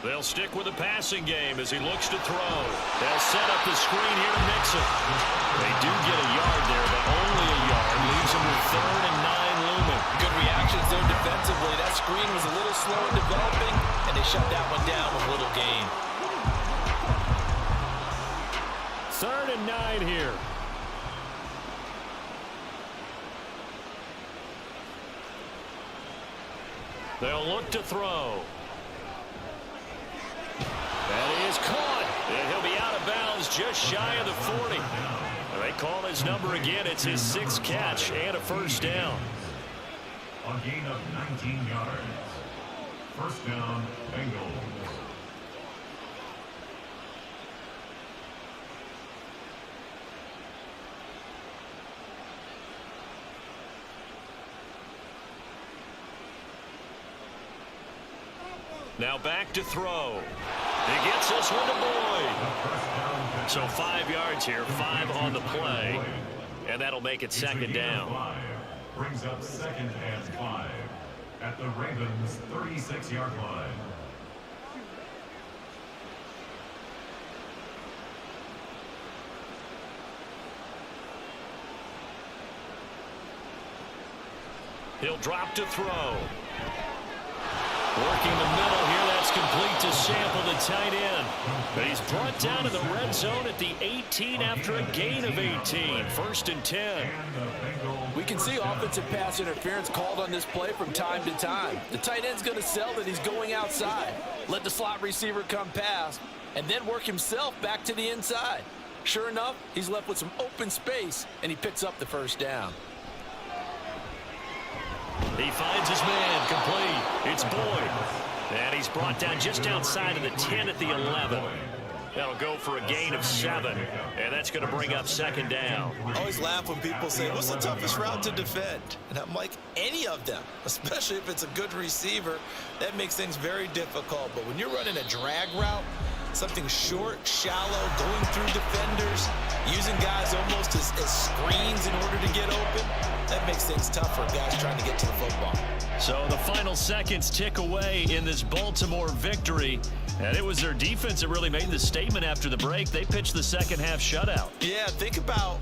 They'll stick with the passing game as he looks to throw. They'll set up the screen here to Mixon. They do get a yard there, but only a yard. Leaves them with 3rd and 9 looming. Good reactions there defensively. That screen was a little slow in developing, and they shut that one down with little gain. 3rd and 9 here. They'll look to throw. That is caught. And he'll be out of bounds just shy of the 40. They call his number again. It's his 6th catch and a 1st down. A gain of 19 yards. 1st down, Bengals. Now back to throw. He gets this one to Boyd. So 5 yards here, 5 on the play. And that'll make it 2nd down. Brings up 2nd and 5 at the Ravens' 36-yard line. He'll drop to throw. Working the middle here, that's complete to Sample, the tight end. But he's brought down in the red zone at the 18 after a gain of 18. 1st and 10. We can see offensive pass interference called on this play from time to time. The tight end's going to sell that he's going outside. Let the slot receiver come past, and then work himself back to the inside. Sure enough, he's left with some open space, and he picks up the 1st down. He finds his man, complete. It's Boyd. And he's brought down just outside of the 10 at the 11. That'll go for a gain of 7, and that's going to bring up 2nd down. I always laugh when people say, what's the toughest route to defend? And I'm like, any of them, especially if it's a good receiver. That makes things very difficult. But when you're running a drag route, something short, shallow, going through defenders, using guys almost as screens in order to get open, that makes things tough for guys trying to get to the football. So the final seconds tick away in this Baltimore victory. And it was their defense that really made the statement after the break. They pitched the second half shutout. Yeah, think about